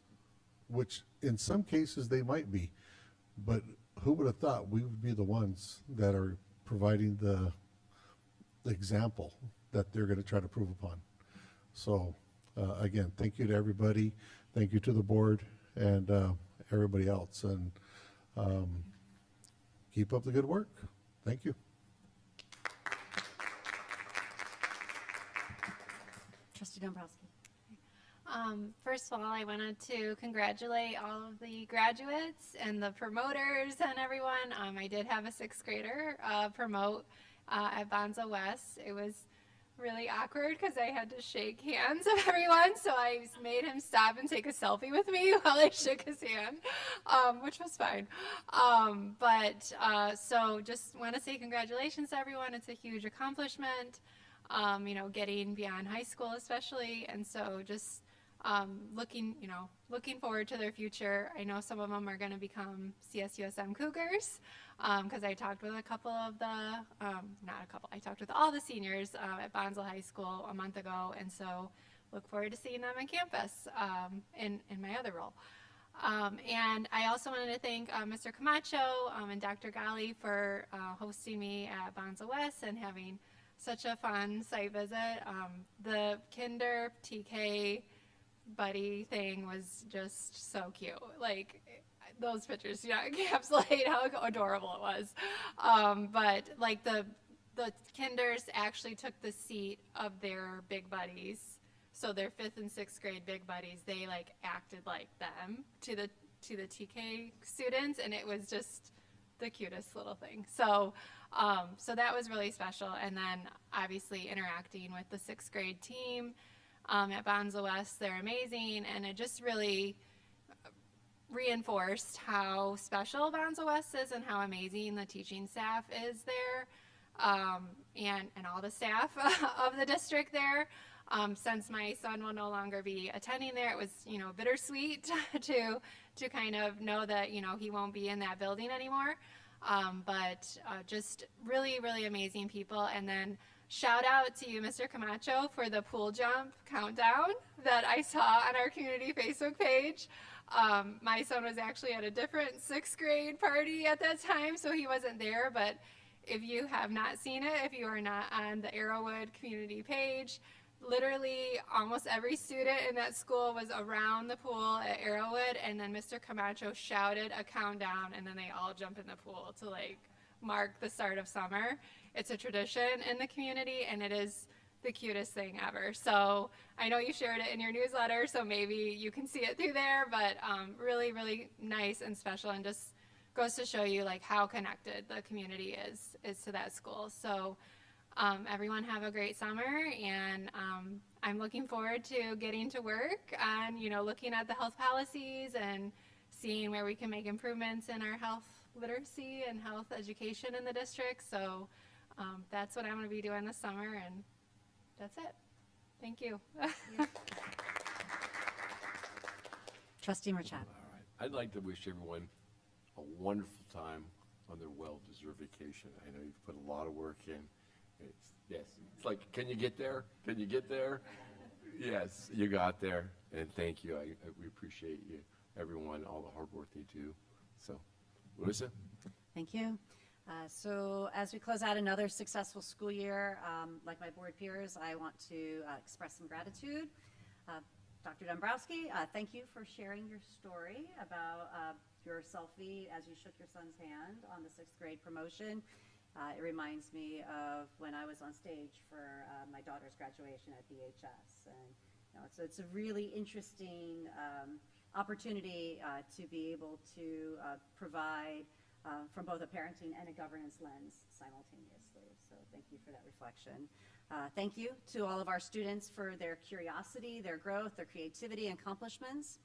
which in some cases they might be, but who would have thought we would be the ones that are providing the example that they're going to try to prove upon. So again, thank you to everybody. Thank you to the board and everybody else. And keep up the good work. Thank you. Trustee Dombrowski. First of all, I wanted to congratulate all of the graduates and the promoters and everyone. I did have a sixth grader promote at Bonsall West. It was really awkward because I had to shake hands with everyone, so I made him stop and take a selfie with me while I shook his hand, which was fine. So just want to say congratulations to everyone. It's a huge accomplishment, you know, getting beyond high school especially, and so just looking forward to their future. I know some of them are going to become CSUSM Cougars because I talked with I talked with all the seniors at Bonsall High School a month ago, and so look forward to seeing them on campus in my other role. And I also wanted to thank Mr. Camacho and Dr. Gali for hosting me at Bonsall West and having such a fun site visit. The kinder TK buddy thing was just so cute. Like those pictures, encapsulate how adorable it was. But like the kinders actually took the seat of their big buddies. So their 5th and 6th grade big buddies, they like acted like them to the TK students, and it was just the cutest little thing. So so that was really special. And then obviously interacting with the 6th grade team at Bonsall West, they're amazing, and it just really reinforced how special Bonsall West is and how amazing the teaching staff is there, and all the staff of the district there. Since my son will no longer be attending there, it was, bittersweet to kind of know that, he won't be in that building anymore. But just really, really amazing people. And then shout out to you, Mr. Camacho, for the pool jump countdown that I saw on our community Facebook page. My son was actually at a different 6th grade party at that time, so he wasn't there. But if you have not seen it, if you are not on the Arrowwood community page, literally almost every student in that school was around the pool at Arrowwood, and then Mr. Camacho shouted a countdown, and then they all jump in the pool to like mark the start of summer. It's a tradition in the community, and it is the cutest thing ever. So I know you shared it in your newsletter, so maybe you can see it through there, but really, really nice and special, and just goes to show you like how connected the community is to that school. So everyone have a great summer, and I'm looking forward to getting to work on, looking at the health policies and seeing where we can make improvements in our health literacy and health education in the district. So that's what I'm going to be doing this summer, and that's it. Thank you. Trustee Merchat. All right. I'd like to wish everyone a wonderful time on their well-deserved vacation. I know you've put a lot of work in. It's like, can you get there? Can you get there? Yes, you got there, and thank you. We appreciate you, everyone, all the hard work they do. So, Larissa? Thank you. So as we close out another successful school year, like my board peers, I want to express some gratitude. Dr. Dombrowski, thank you for sharing your story about your selfie as you shook your son's hand on the 6th grade promotion. It reminds me of when I was on stage for my daughter's graduation at BHS. And it's a really interesting opportunity to be able to provide from both a parenting and a governance lens simultaneously. So thank you for that reflection. Thank you to all of our students for their curiosity, their growth, their creativity, and accomplishments.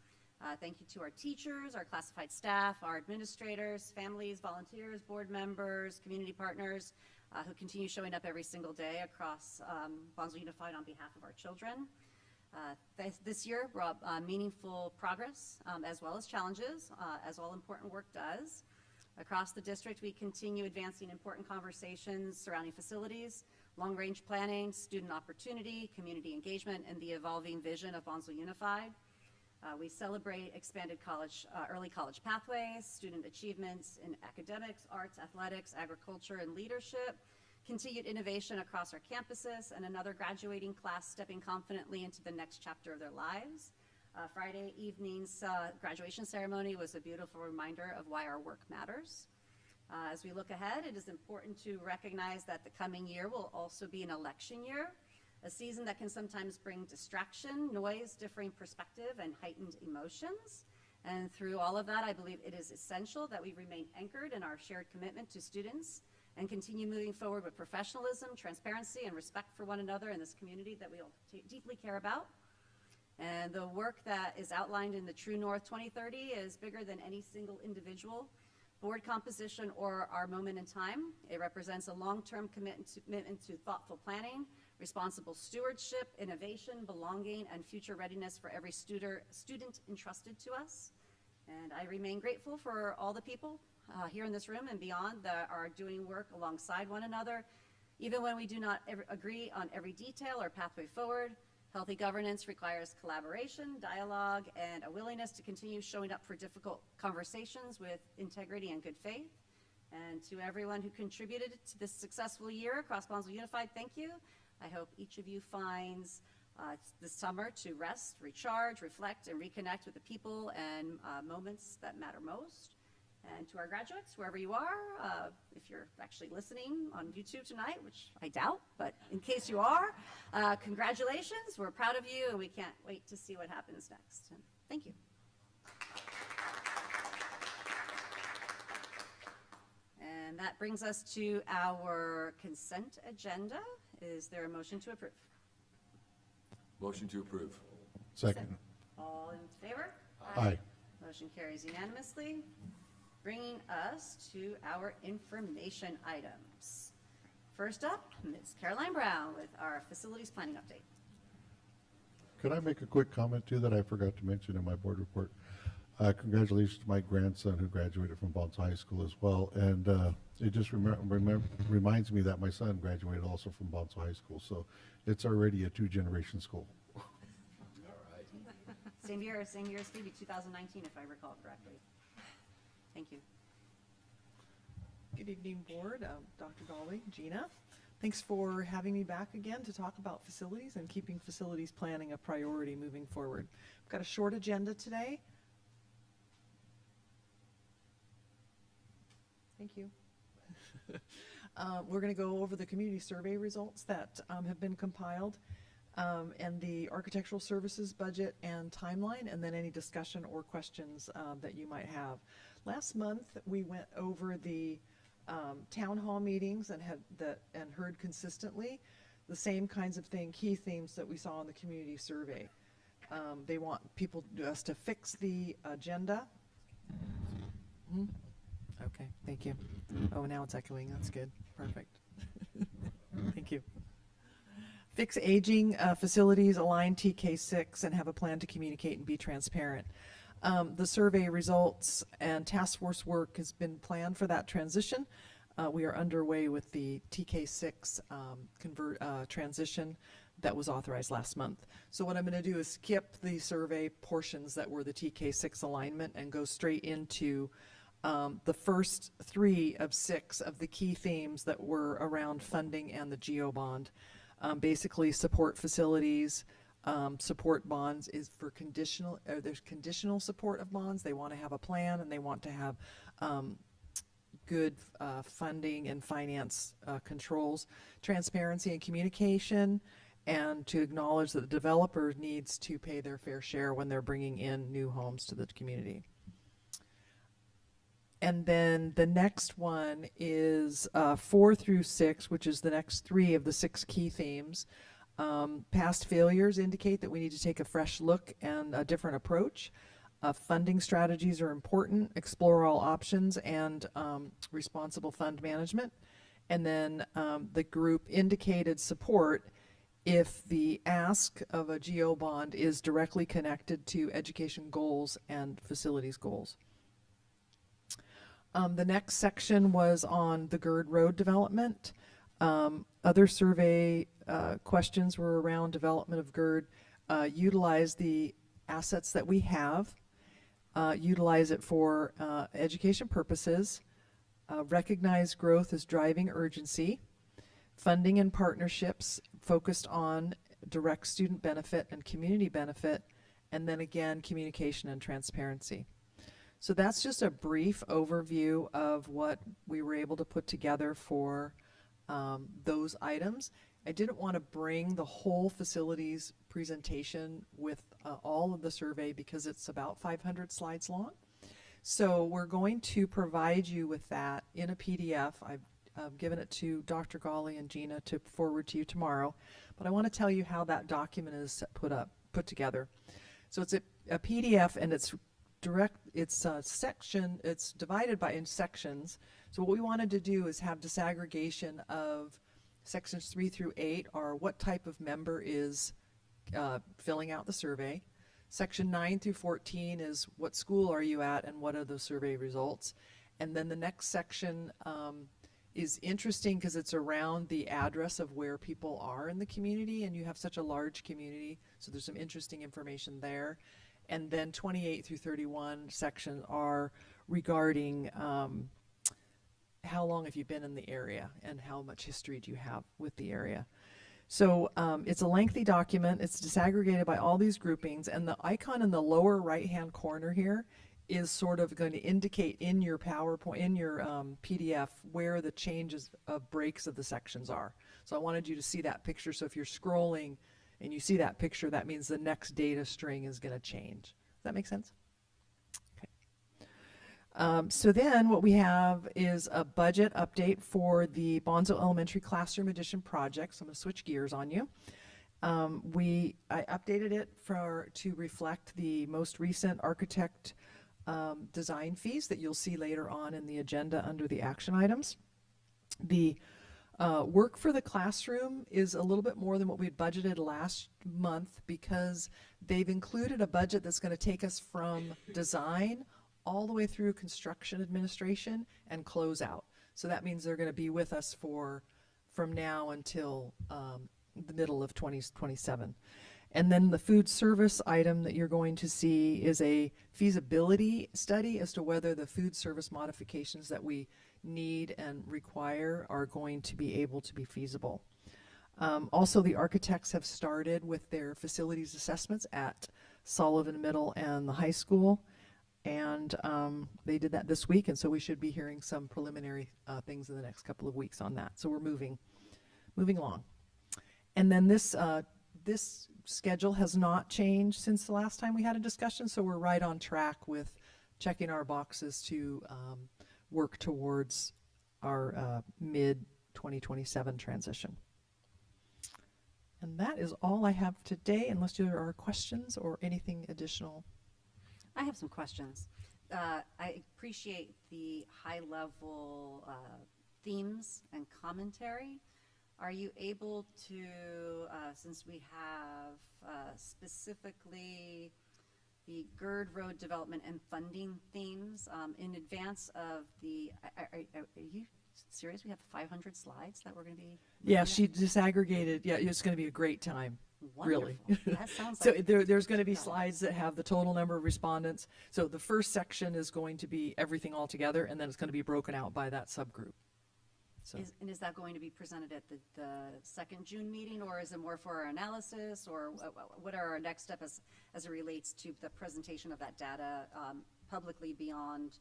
Thank you to our teachers, our classified staff, our administrators, families, volunteers, board members, community partners who continue showing up every single day across Bonsall Unified on behalf of our children. This year brought meaningful progress as well as challenges, as all important work does. Across the district, we continue advancing important conversations surrounding facilities, long-range planning, student opportunity, community engagement, and the evolving vision of Bonsall Unified. We celebrate expanded early college pathways, student achievements in academics, arts, athletics, agriculture, and leadership, continued innovation across our campuses, and another graduating class stepping confidently into the next chapter of their lives. Friday evening's graduation ceremony was a beautiful reminder of why our work matters. As we look ahead, it is important to recognize that the coming year will also be an election year, a season that can sometimes bring distraction, noise, differing perspective, and heightened emotions. And through all of that, I believe it is essential that we remain anchored in our shared commitment to students and continue moving forward with professionalism, transparency, and respect for one another in this community that we all deeply care about. And the work that is outlined in the True North 2030 is bigger than any single individual board composition or our moment in time. It represents a long-term commitment to thoughtful planning, responsible stewardship, innovation, belonging, and future readiness for every student entrusted to us. And I remain grateful for all the people here in this room and beyond that are doing work alongside one another, even when we do not agree on every detail or pathway forward. Healthy governance requires collaboration, dialogue, and a willingness to continue showing up for difficult conversations with integrity and good faith. And to everyone who contributed to this successful year across Bonsall Unified, thank you. I hope each of you finds this summer to rest, recharge, reflect, and reconnect with the people and moments that matter most. And to our graduates, wherever you are, if you're actually listening on YouTube tonight, which I doubt, but in case you are, congratulations. We're proud of you, and we can't wait to see what happens next. And thank you. And that brings us to our consent agenda. Is there a motion to approve? Motion to approve. Second. All in favor? Aye. Motion carries unanimously. Bringing us to our information items. First up, Ms. Caroline Brown with our facilities planning update. Could I make a quick comment too that I forgot to mention in my board report? Congratulations to my grandson who graduated from Bonsall High School as well. And it just reminds me that my son graduated also from Bonsall High School. So it's already a two-generation school. Same year as Phoebe, 2019, if I recall correctly. Thank you. Good evening, board. Dr. Golly, Gina. Thanks for having me back again to talk about facilities and keeping facilities planning a priority moving forward. We've got a short agenda today. Thank you. We're going to go over the community survey results that have been compiled and the architectural services budget and timeline, and then any discussion or questions that you might have. Last month, we went over the town hall meetings and heard consistently the same kinds of key themes that we saw in the community survey. They want us to fix the agenda. Okay, thank you. Oh, now it's echoing. That's good. Perfect. Thank you. Fix aging facilities, align TK6, and have a plan to communicate and be transparent. The survey results and task force work has been planned for that transition. We are underway with the TK6 transition that was authorized last month. So what I'm going to do is skip the survey portions that were the TK6 alignment and go straight into the first 3 of 6 of the key themes that were around funding and the GEO bond. Basically, support facilities, support bonds is for conditional, there's conditional support of bonds. They want to have a plan and they want to have good funding and finance controls, transparency and communication, and to acknowledge that the developer needs to pay their fair share when they're bringing in new homes to the community. And then the next one is 4 through 6, which is the next 3 of the 6 key themes. Past failures indicate that we need to take a fresh look and a different approach. Funding strategies are important, explore all options, and responsible fund management. And then the group indicated support if the ask of a GEO bond is directly connected to education goals and facilities goals. The next section was on the GERD road development. Other survey questions were around development of GERD. Utilize the assets that we have, utilize it for education purposes, recognize growth as driving urgency, funding and partnerships focused on direct student benefit and community benefit, and then again, communication and transparency. So that's just a brief overview of what we were able to put together for those items. I didn't want to bring the whole facilities presentation with all of the survey because it's about 500 slides long. So we're going to provide you with that in a PDF. I've given it to Dr. Golly and Gina to forward to you tomorrow, but I want to tell you how that document is put together. So it's a PDF, and it's it's divided in sections. So what we wanted to do is have disaggregation of sections 3 through 8 are what type of member is filling out the survey. Section 9 through 14 is what school are you at and what are the survey results. And then the next section is interesting because it's around the address of where people are in the community, and you have such a large community, so there's some interesting information there. And then 28 through 31 sections are regarding how long have you been in the area and how much history do you have with the area. So it's a lengthy document. It's disaggregated by all these groupings, and the icon in the lower right-hand corner here is sort of going to indicate in your PowerPoint, in your PDF, where the changes of breaks of the sections are. So I wanted you to see that picture. So if you're scrolling and you see that picture, that means the next data string is going to change. Does that make sense? So then what we have is a budget update for the Bonsall Elementary Classroom Edition project. So I'm going to switch gears on you. I updated it to reflect the most recent architect design fees that you'll see later on in the agenda under the action items. The work for the classroom is a little bit more than what we had budgeted last month because they've included a budget that's going to take us from design all the way through construction administration and close out. So that means they're going to be with us from now until the middle of 2027. And then the food service item that you're going to see is a feasibility study as to whether the food service modifications that we need and require are going to be able to be feasible. Also, the architects have started with their facilities assessments at Sullivan Middle and the high school. And they did that this week, and so we should be hearing some preliminary things in the next couple of weeks on that. So we're moving along. And then this schedule has not changed since the last time we had a discussion, so we're right on track with checking our boxes to work towards our mid-2027 transition. And that is all I have today, unless there are questions or anything additional. I have some questions. I appreciate the high-level themes and commentary. Are you able to, since we have specifically the GERD Road development and funding themes in advance of the, are you serious? We have 500 slides that we're going to be? Yeah, she disaggregated. Yeah, it's going to be a great time. Wonderful. Really. That sounds So like there's going to be slides that have the total number of respondents. So the first section is going to be everything all together, and then it's going to be broken out by that subgroup. So And is that going to be presented at the second June meeting, or is it more for our analysis, or what are our next steps as it relates to the presentation of that data publicly beyond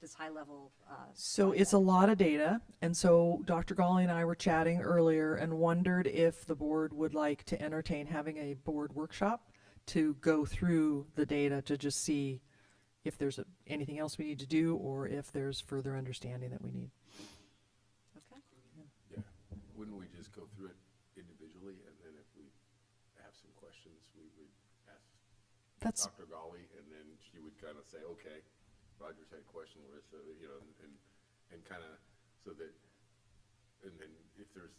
this high level? So it's a lot of data, and so Dr. Gawley and I were chatting earlier and wondered if the board would like to entertain having a board workshop to go through the data to just see if there's anything else we need to do or if there's further understanding that we need. Okay. Yeah, wouldn't we just go through it individually, and then if we have some questions, we would ask Dr. Gawley, and then she would kind of say, okay, Roger's had a question, Larissa, you know, and kind of so that, and then if there's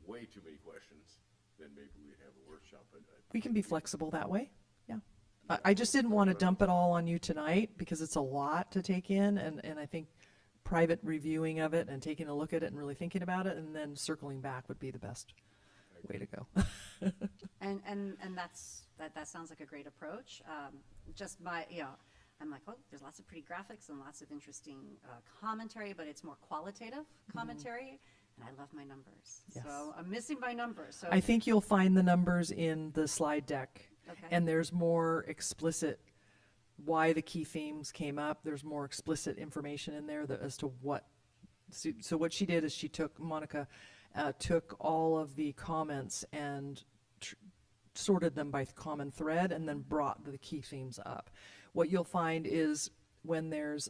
way too many questions, then maybe we'd have a workshop. But We can be flexible that way. Yeah. I just didn't want to dump it all on you tonight because it's a lot to take in, and I think private reviewing of it and taking a look at it and really thinking about it and then circling back would be the best way to go. And that sounds like a great approach. Just my, you know, I'm like, oh, there's lots of pretty graphics and lots of interesting commentary, but it's more qualitative commentary, and I love my numbers. Yes. So I'm missing my numbers. So I think you'll find the numbers in the slide deck, okay. and there's more explicit why the key themes came up. There's more explicit information in there as to what. So what she did is she took, Monica, took all of the comments and sorted them by common thread and then brought the key themes up. What you'll find is when there's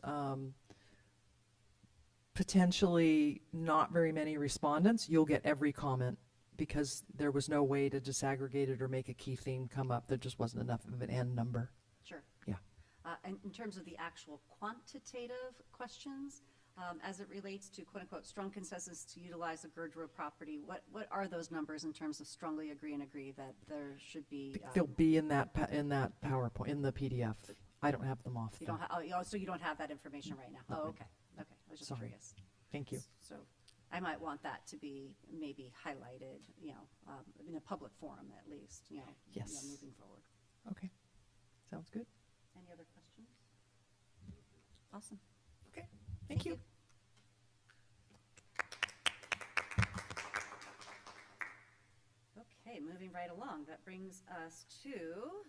potentially not very many respondents, you'll get every comment because there was no way to disaggregate it or make a key theme come up. There just wasn't enough of an end number. Sure. Yeah. And in terms of the actual quantitative questions, as it relates to quote-unquote strong consensus to utilize the GERD Road property, what are those numbers in terms of strongly agree and agree that there should be? They'll be in that PowerPoint, in the PDF. I don't have them off. You don't so you don't have that information right now? No. Oh, okay. Okay. I was just Sorry. curious. Thank you. So I might want that to be maybe highlighted, you know, in a public forum at least, you know, Yes. moving forward. Okay. Sounds good. Any other questions? Awesome. Okay. Thank you. moving right along. That brings us to,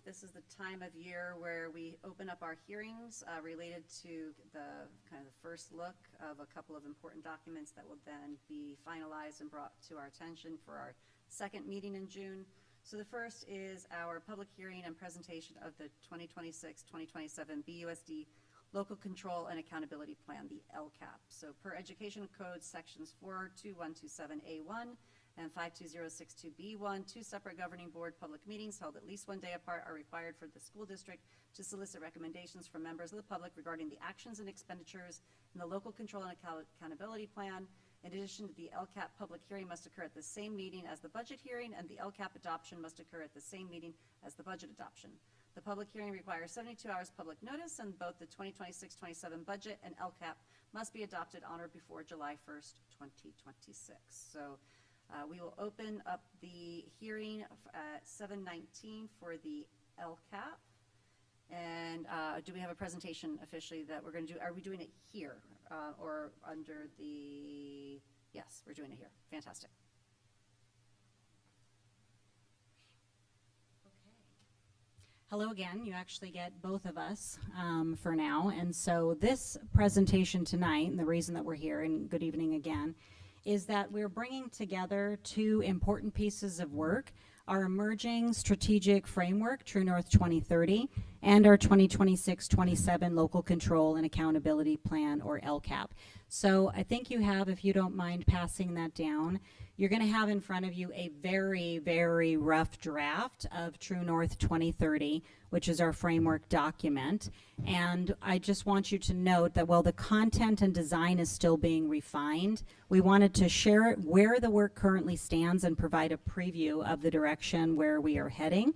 this is the time of year where we open up our hearings related to the kind of the first look of a couple of important documents that will then be finalized and brought to our attention for our second meeting in June. So the first is our public hearing and presentation of the 2026-2027 BUSD Local Control and Accountability Plan, the LCAP. So per Education Code sections 42127A1 and 52062B1, two separate governing board public meetings held at least one day apart are required for the school district to solicit recommendations from members of the public regarding the actions and expenditures in the Local Control and Accountability Plan. In addition, the LCAP public hearing must occur at the same meeting as the budget hearing, and the LCAP adoption must occur at the same meeting as the budget adoption. The public hearing requires 72 hours public notice, and both the 2026-27 budget and LCAP must be adopted on or before July 1st, 2026. So we will open up the hearing at 7:19 for the LCAP. And do we have a presentation officially that we're going to do? Are we doing it here or under the, yes, we're doing it here. Fantastic. Hello again. You actually get both of us for now. And so this presentation tonight, and the reason that we're here, and good evening again, is that we're bringing together two important pieces of work: our emerging strategic framework, True North 2030, and our 2026-27 Local Control and Accountability Plan, or LCAP. So I think you have, if you don't mind passing that down, you're going to have in front of you a very, very rough draft of True North 2030, which is our framework document. And I just want you to note that while the content and design is still being refined, we wanted to share it where the work currently stands and provide a preview of the direction where we are heading.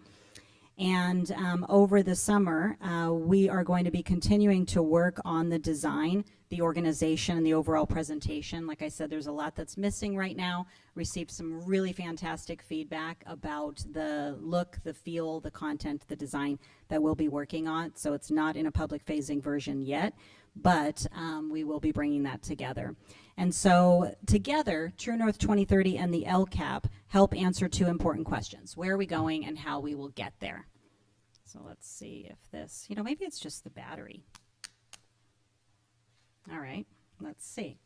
And over the summer, we are going to be continuing to work on the design, the organization, and the overall presentation. Like I said, there's a lot that's missing right now. Received some really fantastic feedback about the look, the feel, the content, the design that we'll be working on. So it's not in a public phasing version yet, but we will be bringing that together. And so together, True North 2030 and the LCAP help answer two important questions: where are we going and how we will get there. So let's see if this, maybe it's just the battery. All right, let's see.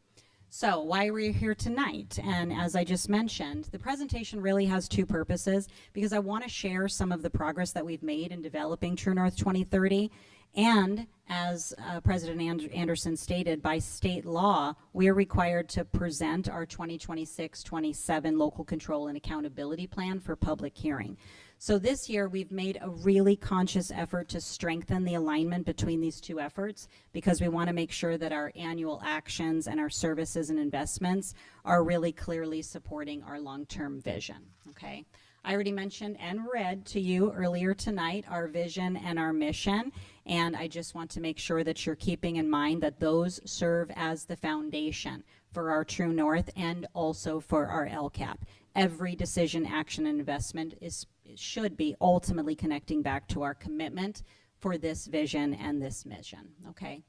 So why we're here tonight, and as I just mentioned, the presentation really has two purposes, because I want to share some of the progress that we've made in developing True North 2030. And as President Anderson stated, by state law, we are required to present our 2026-27 Local Control and Accountability Plan for public hearing. So this year, we've made a really conscious effort to strengthen the alignment between these two efforts, because we want to make sure that our annual actions and our services and investments are really clearly supporting our long-term vision, okay? I already mentioned and read to you earlier tonight our vision and our mission, and I just want to make sure that you're keeping in mind that those serve as the foundation for our True North and also for our LCAP. Every decision, action, and investment should be ultimately connecting back to our commitment for this vision and this mission, okay?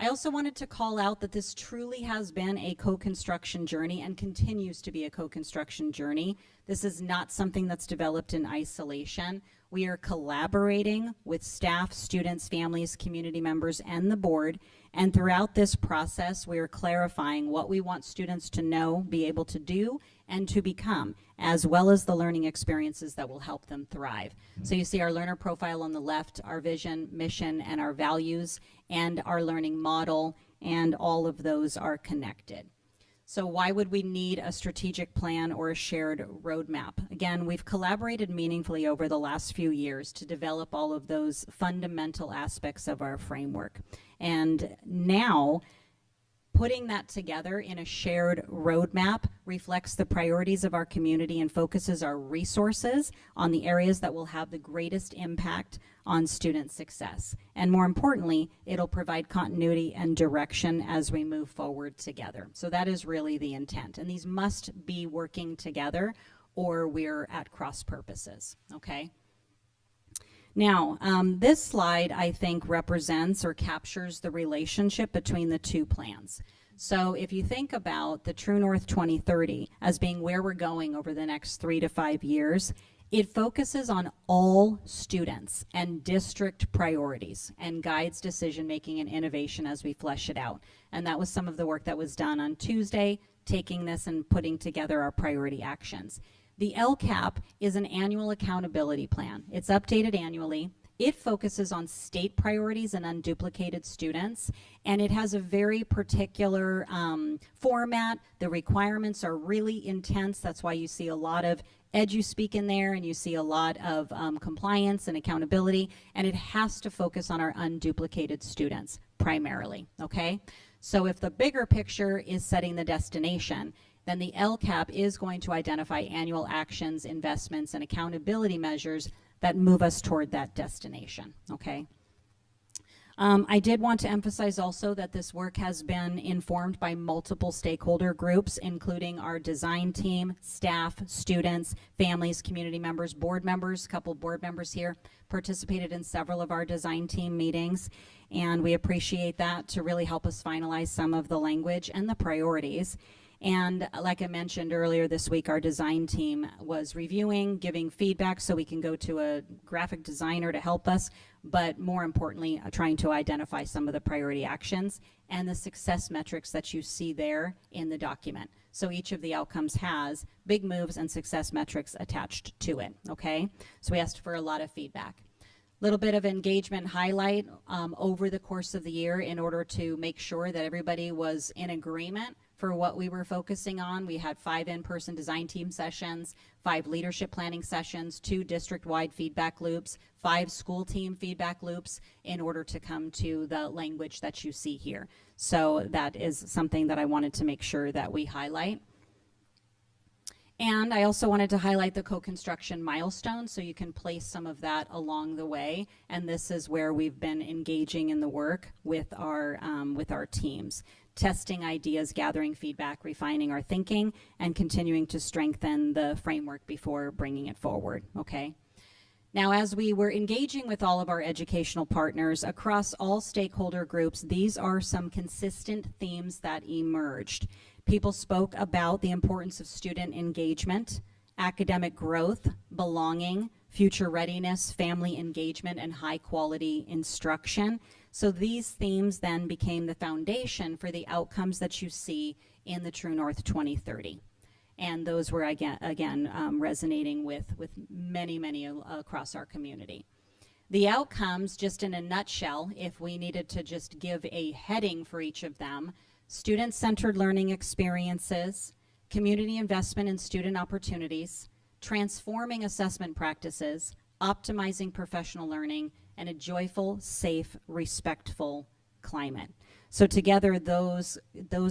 I also wanted to call out that this truly has been a co-construction journey and continues to be a co-construction journey. This is not something that's developed in isolation. We are collaborating with staff, students, families, community members, and the board. And throughout this process, we are clarifying what we want students to know, be able to do, and to become, as well as the learning experiences that will help them thrive. So you see our learner profile on the left, our vision, mission, and our values, and our learning model, and all of those are connected. So why would we need a strategic plan or a shared roadmap? Again, we've collaborated meaningfully over the last few years to develop all of those fundamental aspects of our framework. And now, putting that together in a shared roadmap reflects the priorities of our community and focuses our resources on the areas that will have the greatest impact on student success. And more importantly, it'll provide continuity and direction as we move forward together. So that is really the intent. And these must be working together or we're at cross purposes, okay? Now, this slide, I think, represents or captures the relationship between the two plans. So if you think about the True North 2030 as being where we're going over the next 3 to 5 years, It focuses on all students and district priorities and guides decision-making and innovation as we flesh it out. And that was some of the work that was done on Tuesday, taking this and putting together our priority actions. The LCAP is an annual accountability plan. It's updated annually. It focuses on state priorities and unduplicated students, and it has a very particular format. The requirements are really intense. That's why you see a lot of EduSpeak in there, and you see a lot of compliance and accountability, and it has to focus on our unduplicated students primarily, okay? So if the bigger picture is setting the destination, then the LCAP is going to identify annual actions, investments, and accountability measures that move us toward that destination, okay? I did want to emphasize also that this work has been informed by multiple stakeholder groups, including our design team, staff, students, families, community members, board members. A couple board members here participated in several of our design team meetings, and we appreciate that to really help us finalize some of the language and the priorities. And like I mentioned earlier this week, our design team was reviewing, giving feedback so we can go to a graphic designer to help us, but more importantly, trying to identify some of the priority actions and the success metrics that you see there in the document. So each of the outcomes has big moves and success metrics attached to it, okay? So we asked for a lot of feedback. Little bit of engagement highlight over the course of the year in order to make sure that everybody was in agreement for what we were focusing on. We had 5 in-person design team sessions, 5 leadership planning sessions, 2 district-wide feedback loops, 5 school team feedback loops in order to come to the language that you see here. So that is something that I wanted to make sure that we highlight. And I also wanted to highlight the co-construction milestone so you can place some of that along the way. And this is where we've been engaging in the work with our teams, testing ideas, gathering feedback, refining our thinking, and continuing to strengthen the framework before bringing it forward, okay? Now, as we were engaging with all of our educational partners across all stakeholder groups, these are some consistent themes that emerged. People spoke about the importance of student engagement, academic growth, belonging, future readiness, family engagement, and high quality instruction. So these themes then became the foundation for the outcomes that you see in the True North 2030. And those were again resonating with many across our community. The outcomes, just in a nutshell, if we needed to just give a heading for each of them: student-centered learning experiences, community investment in student opportunities, transforming assessment practices, optimizing professional learning, and a joyful, safe, respectful climate. So together, those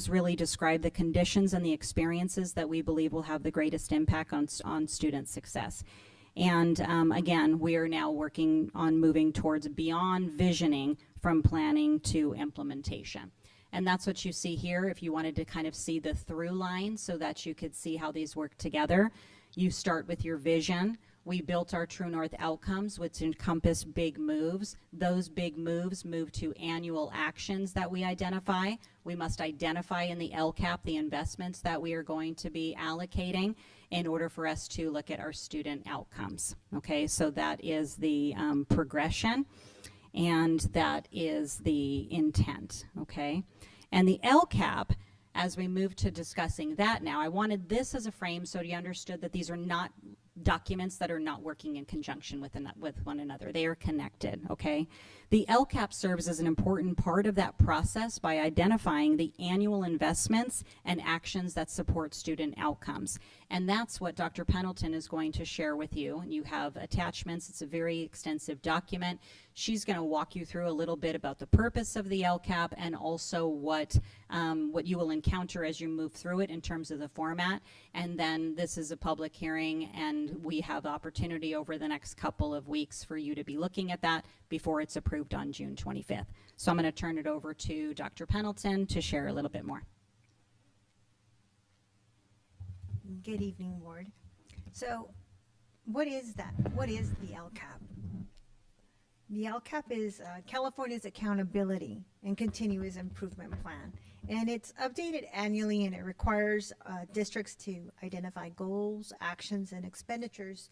really describe the conditions and the experiences that we believe will have the greatest impact on student success. And again, we are now working on moving towards beyond visioning, from planning to implementation. And that's what you see here. If you wanted to kind of see the through line so that you could see how these work together, you start with your vision. We built our True North outcomes, which encompass big moves. Those big moves move to annual actions that we identify. We must identify in the LCAP the investments that we are going to be allocating in order for us to look at our student outcomes. Okay, so that is the progression, and that is the intent, okay? And the LCAP, as we move to discussing that now, I wanted this as a frame so you understood that these are not documents that are not working in conjunction with one another. They are connected, okay? The LCAP serves as an important part of that process by identifying the annual investments and actions that support student outcomes. And that's what Dr. Pendleton is going to share with you. And you have attachments. It's a very extensive document. She's going to walk you through a little bit about the purpose of the LCAP and also what you will encounter as you move through it in terms of the format. And then this is a public hearing, and we have opportunity over the next couple of weeks for you to be looking at that before it's approved on June 25th. So I'm going to turn it over to Dr. Pendleton to share a little bit more. Good evening, Ward. So what is that? What is the LCAP? The LCAP is California's Accountability and Continuous Improvement Plan. And it's updated annually, and it requires districts to identify goals, actions, and expenditures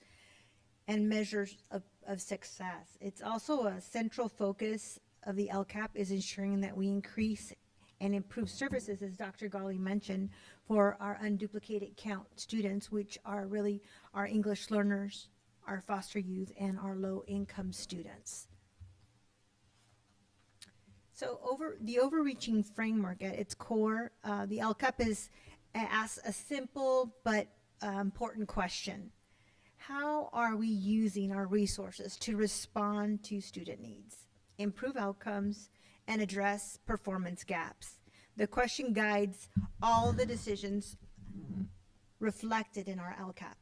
and measures of success. It's also a central focus of the LCAP is ensuring that we increase and improve services, as Dr. Gali mentioned, for our unduplicated count students, which are really our English learners, our foster youth, and our low-income students. So the overreaching framework at its core, the LCAP asks a simple but important question. How are we using our resources to respond to student needs, improve outcomes, and address performance gaps? The question guides all the decisions reflected in our LCAP.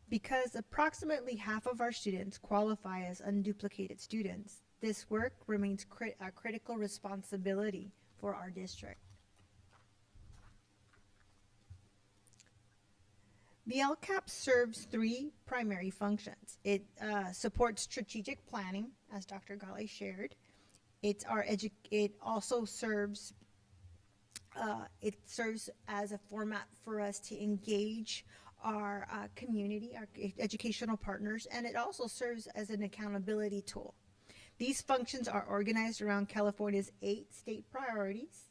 Because approximately half of our students qualify as unduplicated students, this work remains a critical responsibility for our district. The LCAP serves three primary functions. It supports strategic planning, as Dr. Gali shared. It also serves as a format for us to engage our community, our educational partners, and it also serves as an accountability tool. These functions are organized around California's 8 state priorities,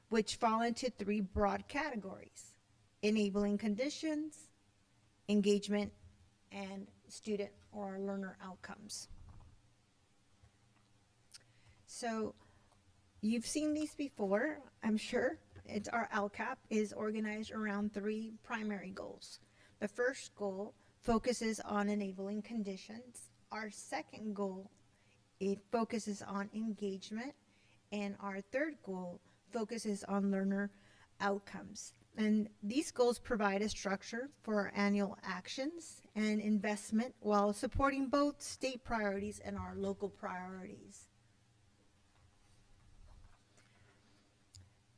which fall into 3 broad categories: enabling conditions, engagement, and student or learner outcomes. So you've seen these before, I'm sure. Our LCAP is organized around 3 primary goals. The first goal focuses on enabling conditions. Our second goal, it focuses on engagement. And our third goal focuses on learner outcomes. And these goals provide a structure for our annual actions and investment while supporting both state priorities and our local priorities.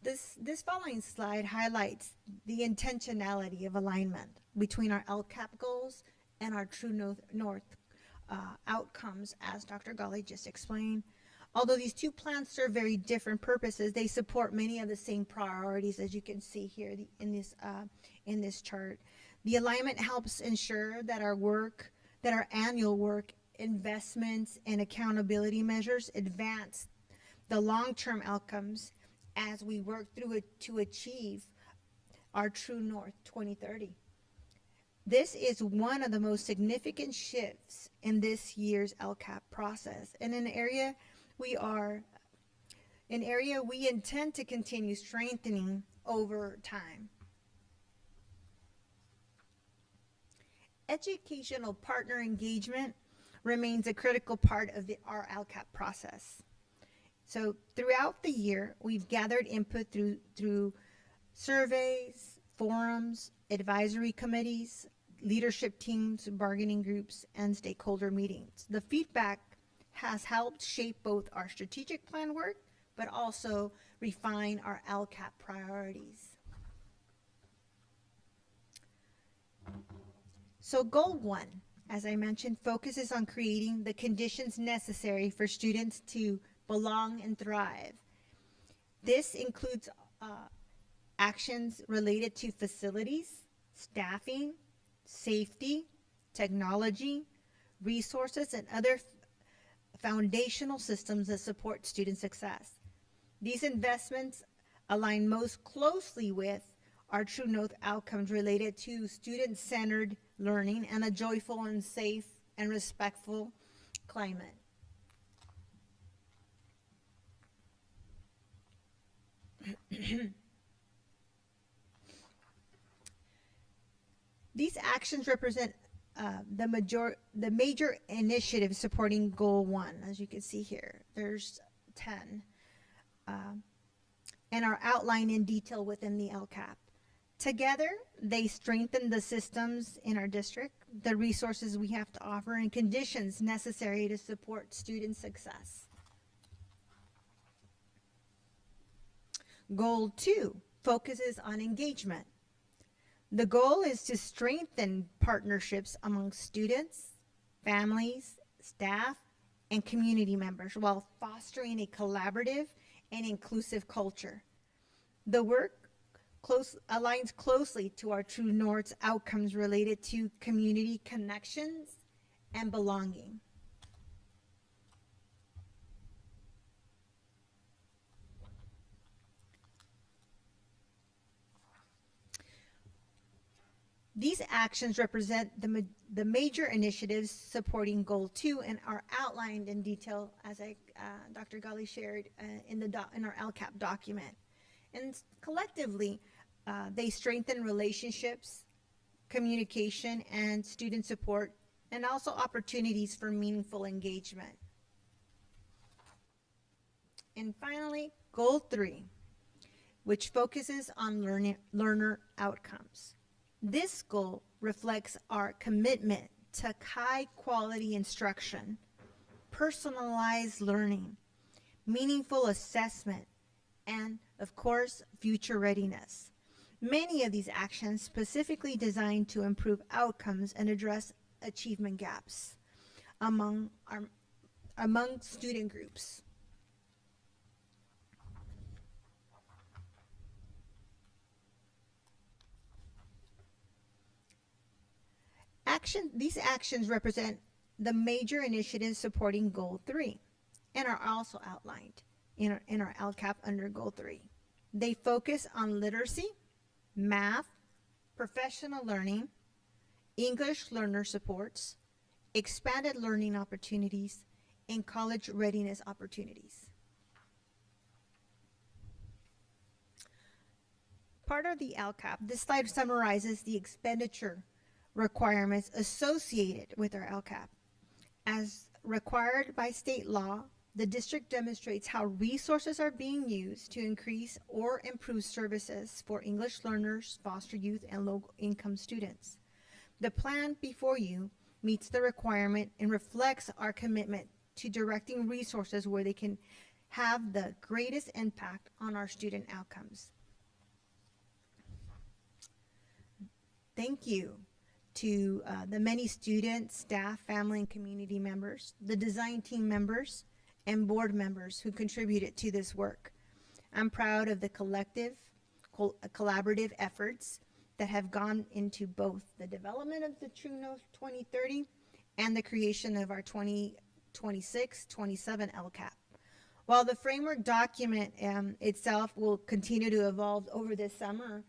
This following slide highlights the intentionality of alignment between our LCAP goals and our True North outcomes, as Dr. Gali just explained. Although these 2 plans serve very different purposes, they support many of the same priorities, as you can see here in this chart. The alignment helps ensure that our annual work, investments, and accountability measures advance the long-term outcomes as we work through it to achieve our True North 2030. This is one of the most significant shifts in this year's LCAP process, and an area we intend to continue strengthening over time. Educational partner engagement remains a critical part of our LCAP process. So throughout the year, we've gathered input through surveys, forums, advisory committees, leadership teams, bargaining groups, and stakeholder meetings. The feedback has helped shape both our strategic plan work, but also refine our LCAP priorities. So goal 1, as I mentioned, focuses on creating the conditions necessary for students to belong and thrive. This includes actions related to facilities, staffing, safety, technology, resources, and other foundational systems that support student success. These investments align most closely with our True North outcomes related to student-centered learning and a joyful and safe and respectful climate. These actions represent the major initiatives supporting Goal 1, as you can see here. There's 10, and are outlined in detail within the LCAP. Together, they strengthen the systems in our district, the resources we have to offer, and conditions necessary to support student success. Goal 2 focuses on engagement. The goal is to strengthen partnerships among students, families, staff, and community members while fostering a collaborative and inclusive culture. The work aligns closely to our True North outcomes related to community connections and belonging. These actions represent the major initiatives supporting Goal 2 and are outlined in detail, as Dr. Gali shared in our LCAP document. And collectively, they strengthen relationships, communication, and student support, and also opportunities for meaningful engagement. And finally, Goal 3, which focuses on learner outcomes. This goal reflects our commitment to high-quality instruction, personalized learning, meaningful assessment, and, of course, future readiness. Many of these actions specifically designed to improve outcomes and address achievement gaps among student groups. These actions represent the major initiatives supporting Goal 3 and are also outlined in our LCAP under Goal 3. They focus on literacy, math, professional learning, English learner supports, expanded learning opportunities, and college readiness opportunities. Part of the LCAP, this slide summarizes the expenditure requirements associated with our LCAP. As required by state law, the district demonstrates how resources are being used to increase or improve services for English learners, foster youth, and low-income students. The plan before you meets the requirement and reflects our commitment to directing resources where they can have the greatest impact on our student outcomes. Thank you to the many students, staff, family, and community members, the design team members, and board members who contributed to this work. I'm proud of the collaborative efforts that have gone into both the development of the True North 2030 and the creation of our 2026-27 LCAP. While the framework document itself will continue to evolve over this summer,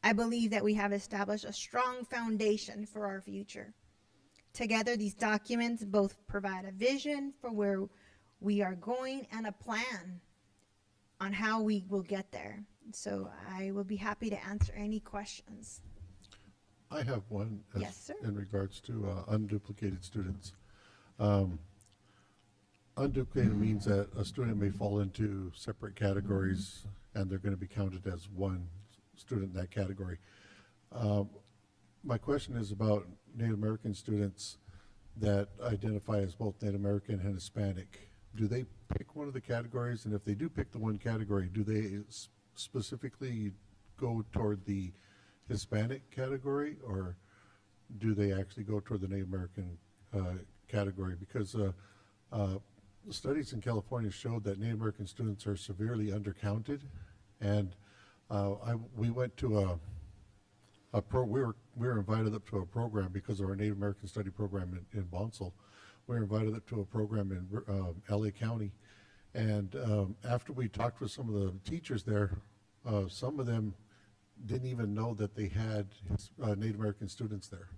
I believe that we have established a strong foundation for our future. Together, these documents both provide a vision for where we are going and a plan on how we will get there. So I will be happy to answer any questions. I have one. Yes, sir. In regards to unduplicated students. Unduplicated means that a student may fall into separate categories and they're going to be counted as one student in that category. My question is about Native American students that identify as both Native American and Hispanic. Do they pick one of the categories? And if they do pick the one category, do they specifically go toward the Hispanic category, or do they actually go toward the Native American category? Because studies in California showed that Native American students are severely undercounted, and we went to we were invited up to a program because of our Native American study program in Bonsall. We were invited up to a program in LA County, and after we talked with some of the teachers there, some of them didn't even know that they had Native American students there.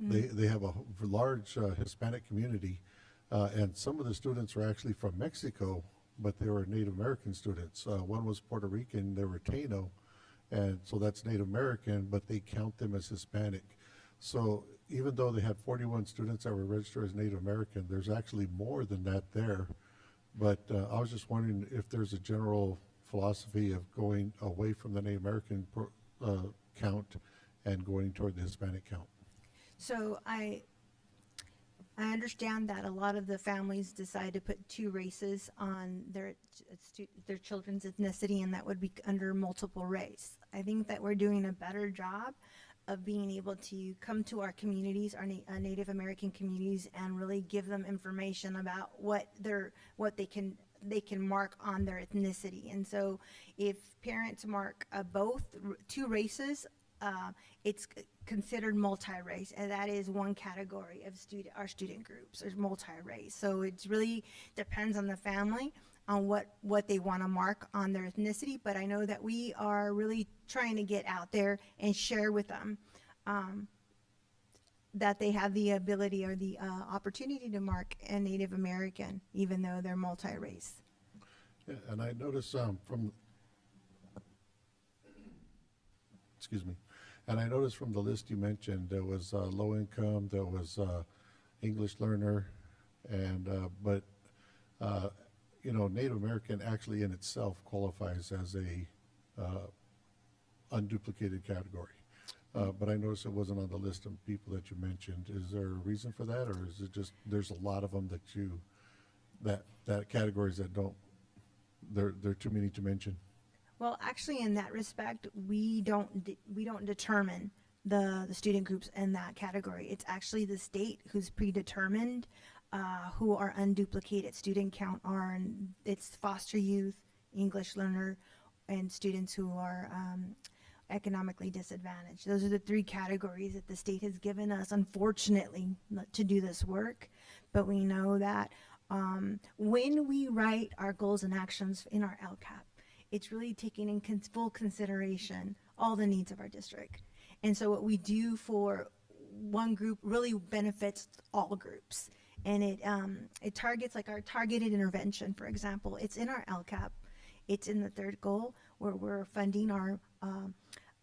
They have a large Hispanic community, and some of the students are actually from Mexico, but they were Native American students. One was Puerto Rican, they were Taino, and so that's Native American, but they count them as Hispanic. So even though they had 41 students that were registered as Native American, there's actually more than that there. But I was just wondering if there's a general philosophy of going away from the Native American count and going toward the Hispanic count. So I understand that a lot of the families decide to put two races on their children's ethnicity, and that would be under multiple race. I think that we're doing a better job of being able to come to our communities, our Native American communities, and really give them information about what they can mark on their ethnicity. And so if parents mark both two races, it's considered multi-race, and that is one category of our student groups is multi-race. So it really depends on the family on what they want to mark on their ethnicity. But I know that we are really trying to get out there and share with them that they have the ability or the opportunity to mark a Native American, even though they're multi-race. Yeah, and I noticed excuse me, and I noticed from the list you mentioned, there was low income, there was English learner, and but you know, Native American actually in itself qualifies as a unduplicated category. But I noticed it wasn't on the list of people that you mentioned. Is there a reason for that, or is it just there's a lot of them that categories that don't, there are too many to mention? Well, actually, in that respect, we don't determine the student groups in that category. It's actually the state who's predetermined who our unduplicated student count are, and it's foster youth, English learner, and students who are economically disadvantaged. Those are the three categories that the state has given us, unfortunately, to do this work. But we know that when we write our goals and actions in our LCAP, it's really taking in full consideration all the needs of our district. And so what we do for one group really benefits all groups. And it targets, like our targeted intervention, for example, it's in our LCAP. It's in the third goal where we're funding our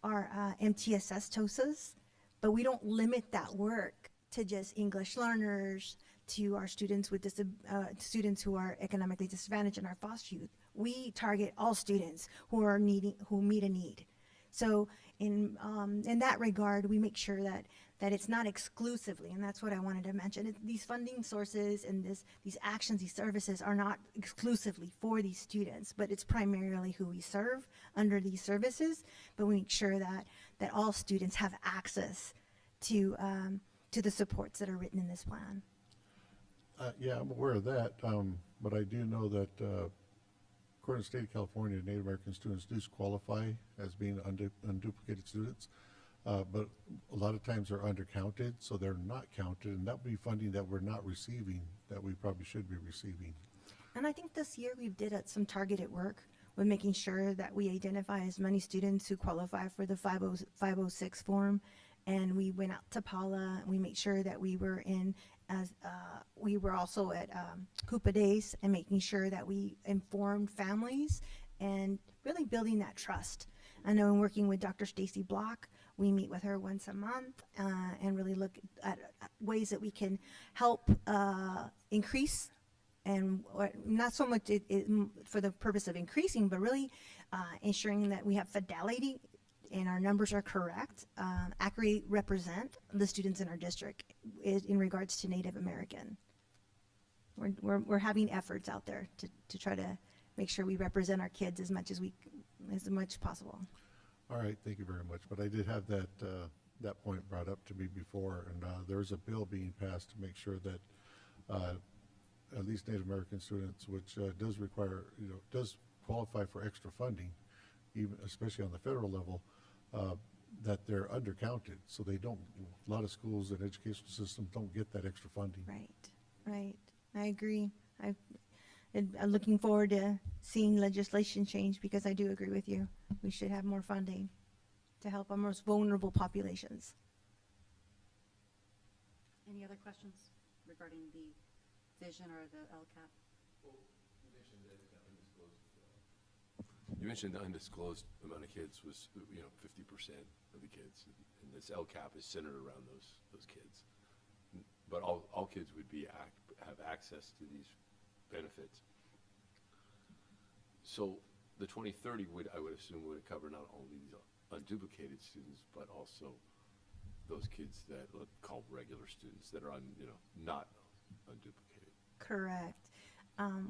MTSS TOSAs, but we don't limit that work to just English learners, to our students with students who are economically disadvantaged and our foster youth. We target all students who meet a need. So in that regard, we make sure that it's not exclusively, and that's what I wanted to mention. These funding sources and these actions, these services are not exclusively for these students, but it's primarily who we serve under these services. But we make sure that all students have access to the supports that are written in this plan. Yeah, I'm aware of that, but I do know that according to the state of California, Native American students do qualify as being unduplicated students, but a lot of times they're undercounted, so they're not counted, and that would be funding that we're not receiving that we probably should be receiving. And I think this year we did some targeted work with making sure that we identify as many students who qualify for the 506 form, and we went out to Paula, and we made sure that we were we were also at Coupa Days and making sure that we informed families and really building that trust. I know in working with Dr. Stacy Block, we meet with her once a month and really look at ways that we can help increase, and not so much for the purpose of increasing, but really ensuring that we have fidelity and our numbers are correct, accurately represent the students in our district in regards to Native American. We're having efforts out there to try to make sure we represent our kids as much as possible. All right, thank you very much. But I did have that point brought up to me before, and there's a bill being passed to make sure that at least Native American students, which does require, does qualify for extra funding, even especially on the federal level, that they're undercounted, so they don't. A lot of schools and educational systems don't get that extra funding. Right. I agree. I'm looking forward to seeing legislation change, because I do agree with you. We should have more funding to help our most vulnerable populations. Any other questions regarding the vision or the LCAP? You mentioned the undisclosed amount of kids was, 50% of the kids, and this LCAP is centered around those kids. But all kids would have access to these benefits. So the 2030 I would assume would cover not only these unduplicated students, but also those kids that let's call regular students that are not unduplicated. Correct.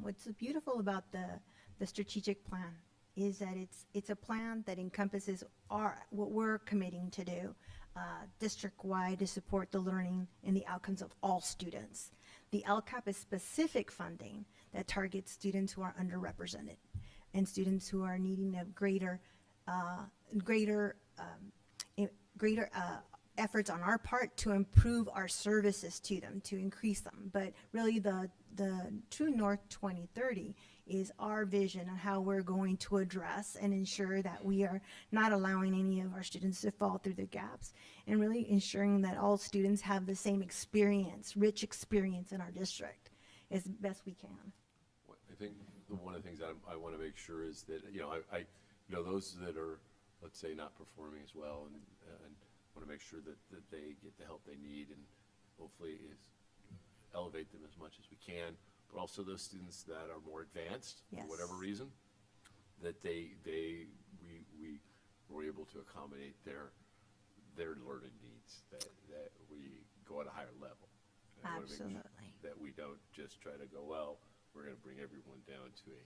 What's beautiful about the strategic plan is that it's a plan that encompasses what we're committing to do district-wide to support the learning and the outcomes of all students. The LCAP is specific funding that targets students who are underrepresented and students who are needing a greater greater efforts on our part to improve our services to them, to increase them. But really the True North 2030 is our vision on how we're going to address and ensure that we are not allowing any of our students to fall through the gaps, and really ensuring that all students have the same experience, rich experience in our district as best we can. I think one of the things that I want to make sure is that, I those that are, let's say, not performing as well, and want to make sure that they get the help they need, and hopefully elevate them as much as we can. But also those students that are more advanced, Yes. for whatever reason, that we were able to accommodate their learning needs, that we go at a higher level. And I wanna make sure Absolutely. that we don't just try to go, well, we're going to bring everyone down to a.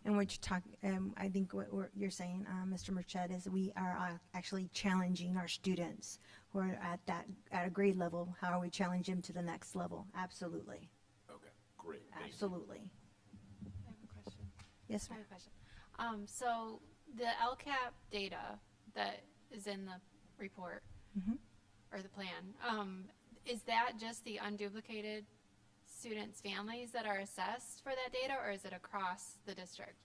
And what you're talking, I think what you're saying, Mr. Merced, is we are actually challenging our students who are at a grade level. How are we challenging them to the next level? Absolutely. Okay, great. Thank you. Absolutely. I have a question. Yes, I ma'am. have a question. So the LCAP data that is in the report Mhm. or the plan, is that just the unduplicated students' families that are assessed for that data, or is it across the district?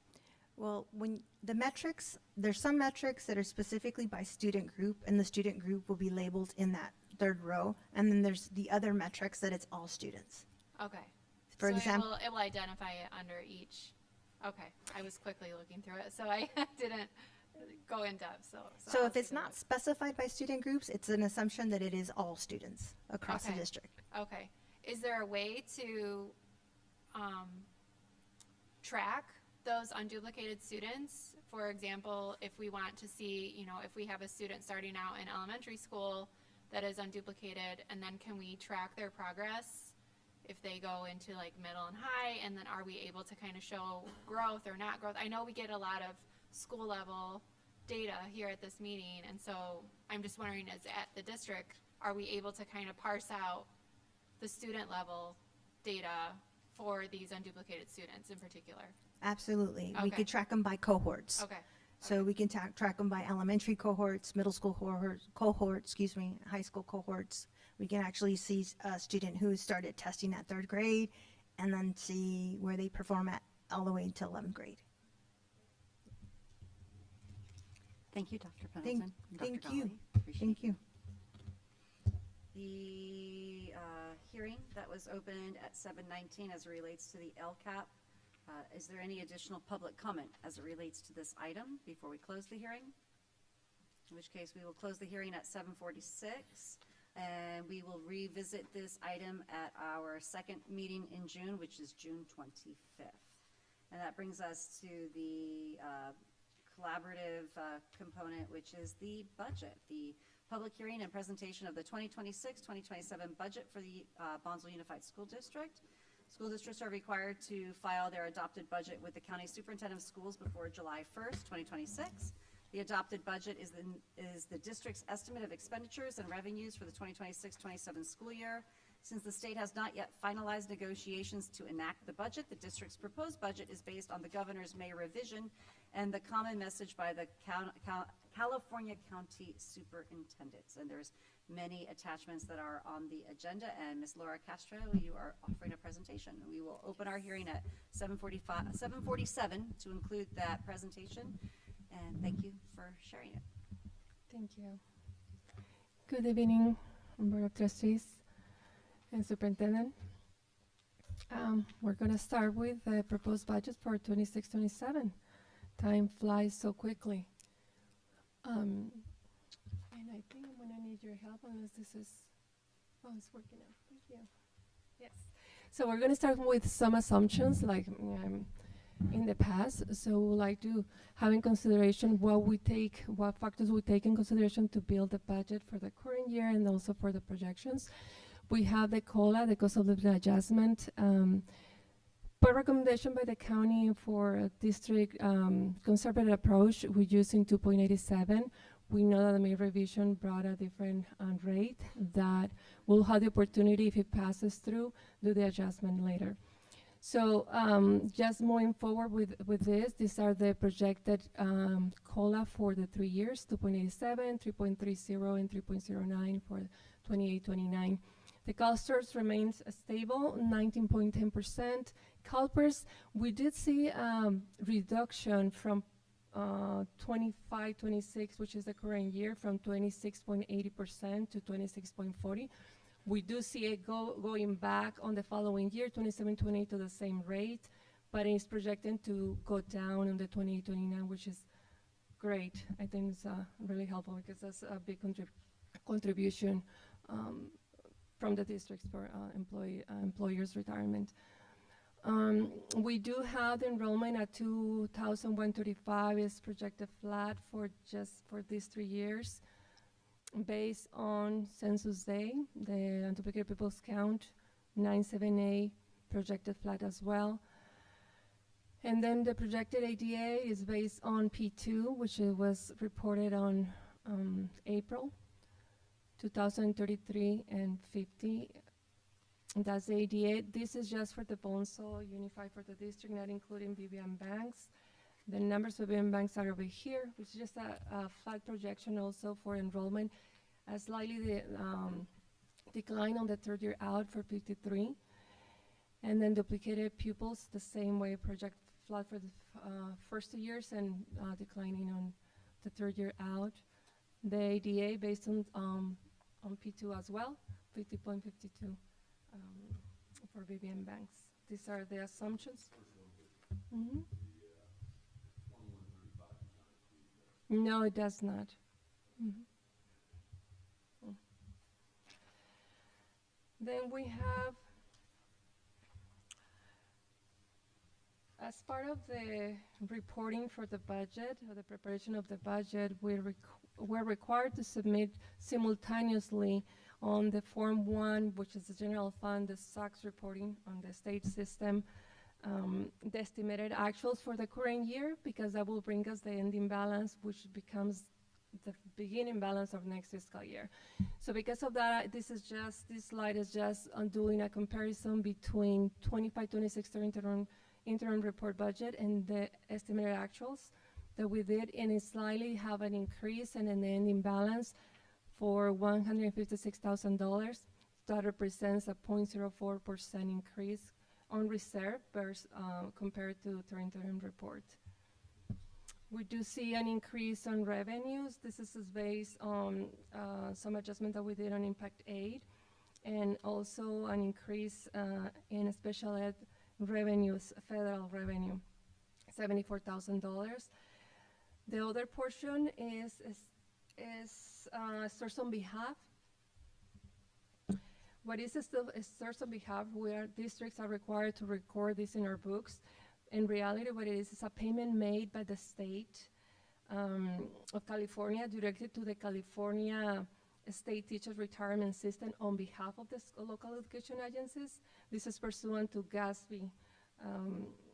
Well, when the metrics, there's some metrics that are specifically by student group, and the student group will be labeled in that third row. And then there's the other metrics that it's all students. Okay. For So example, it will identify it under each. Okay. I was quickly looking through it, so I didn't go in depth. so I'll if it's take a not look. specified by student groups, it's an assumption that it is all students across the Okay. district. Okay. Is there a way to track those unduplicated students? For example, if we want to see, if we have a student starting out in elementary school that is unduplicated, and then can we track their progress if they go into like middle and high, and then are we able to kind of show growth or not growth? I know we get a lot of school level data here at this meeting, and so I'm just wondering, is at the district, are we able to kind of parse out the student level data for these unduplicated students in particular? Absolutely. We Okay. could track them by cohorts. Okay. So we can track them by elementary cohorts, middle school cohorts, high school cohorts. We can actually see a student who started testing at 3rd grade and then see where they perform at all the way to 11th grade. Thank you, Dr. Pendleton. and Dr. Thank you. Ghaly. Appreciate Thank you. The hearing that was opened at 7:19 as it relates to the LCAP. Is there any additional public comment as it relates to this item before we close the hearing? In which case, we will close the hearing at 7:46, and we will revisit this item at our second meeting in June, which is June 25th. And that brings us to the collaborative component, which is the budget, the public hearing and presentation of the 2026-2027 budget for the Bonsall Unified School District. School districts are required to file their adopted budget with the county superintendent of schools before July 1st, 2026. The adopted budget is the district's estimate of expenditures and revenues for the 2026-27 school year. Since the state has not yet finalized negotiations to enact the budget, the district's proposed budget is based on the governor's May revision and the common message by the California County Superintendents. And there's many attachments that are on the agenda. And Ms. Laura Castro, you are offering a presentation. We will open our hearing at 7:47 to include that presentation. And thank you for sharing it. Thank you. Good evening, Board of Trustees and Superintendent. We're going to start with the proposed budget for 26-27. Time flies so quickly. And I think I'm going to need your help unless this is, it's working out. Thank you. Yes. So we're going to start with some assumptions like in the past. So we'd like to have in consideration what factors we take in consideration to build the budget for the current year and also for the projections. We have the COLA, the cost of living adjustment, per recommendation by the county for a district conservative approach, we're using 2.87. We know that the May revision brought a different rate that we'll have the opportunity, if it passes through, do the adjustment later. So just moving forward with this, these are the projected COLA for the 3 years, 2.87, 3.30, and 3.09 for 28-29. The CalSTRS remains stable, 19.10%. CalPERS, we did see reduction from 25-26, which is the current year, from 26.80% to 26.40. We do see it going back on the following year, 27-28, to the same rate, but it's projected to go down on the 28-29, which is great. I think it's really helpful because that's a big contribution from the districts for employers' retirement. We do have the enrollment at 2,135 is projected flat for these 3 years. Based on Census Day, the unduplicated people's count, 978 projected flat as well. And then the projected ADA is based on P2, which it was reported on April, 2033 and 50. And that's the ADA. This is just for the Bonsall Unified for the district, not including BBM banks. The numbers of BBM banks are over here, which is just a flat projection also for enrollment. A slightly decline on the 3rd year out for 53. And then duplicated pupils, the same way, project flat for the first 2 years and declining on the 3rd year out. The ADA based on P2 as well, 50.52 for BBM banks. These are the assumptions. Mm-hmm. No, it does not. Mm-hmm. Then we have, as part of the reporting for the budget, or the preparation of the budget, we're required to submit simultaneously on the Form 1, which is the general fund, the SOX reporting on the state system, the estimated actuals for the current year, because that will bring us the ending balance, which becomes the beginning balance of next fiscal year. So because of that, this slide is just on doing a comparison between 25-26 interim report budget and the estimated actuals that we did, and it slightly have an increase and an ending balance for $156,000. That represents a 0.04% increase on reserve versus, compared to the interim report. We do see an increase on revenues. This is based on some adjustment that we did on impact aid, and also an increase in special ed revenues, federal revenue, $74,000. The other portion is source on behalf. What is a source on behalf? Where districts are required to record this in our books. In reality, what it is a payment made by the state of California directed to the California State Teachers Retirement System on behalf of the local education agencies. This is pursuant to GASB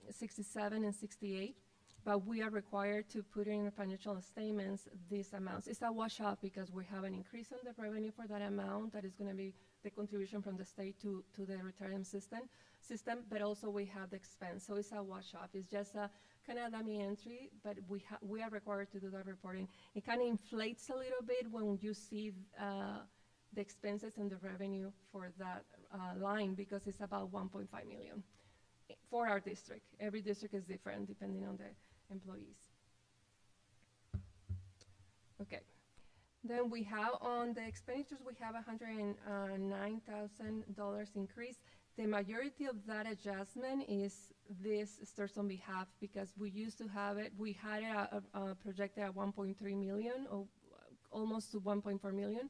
67 and 68, but we are required to put in financial statements these amounts. It's a washout because we have an increase in the revenue for that amount that is going to be the contribution from the state to the retirement system, but also we have the expense. So it's a wash-off. It's just a kind of dummy entry, but we are required to do that reporting. It kind of inflates a little bit when you see the expenses and the revenue for that line, because it's about 1.5 million for our district. Every district is different depending on the employees. Okay. Then we have on the expenditures, we have $109,000 increase. The majority of that adjustment is this source on behalf, because we used to have it, we had it projected at 1.3 million, or almost to 1.4 million.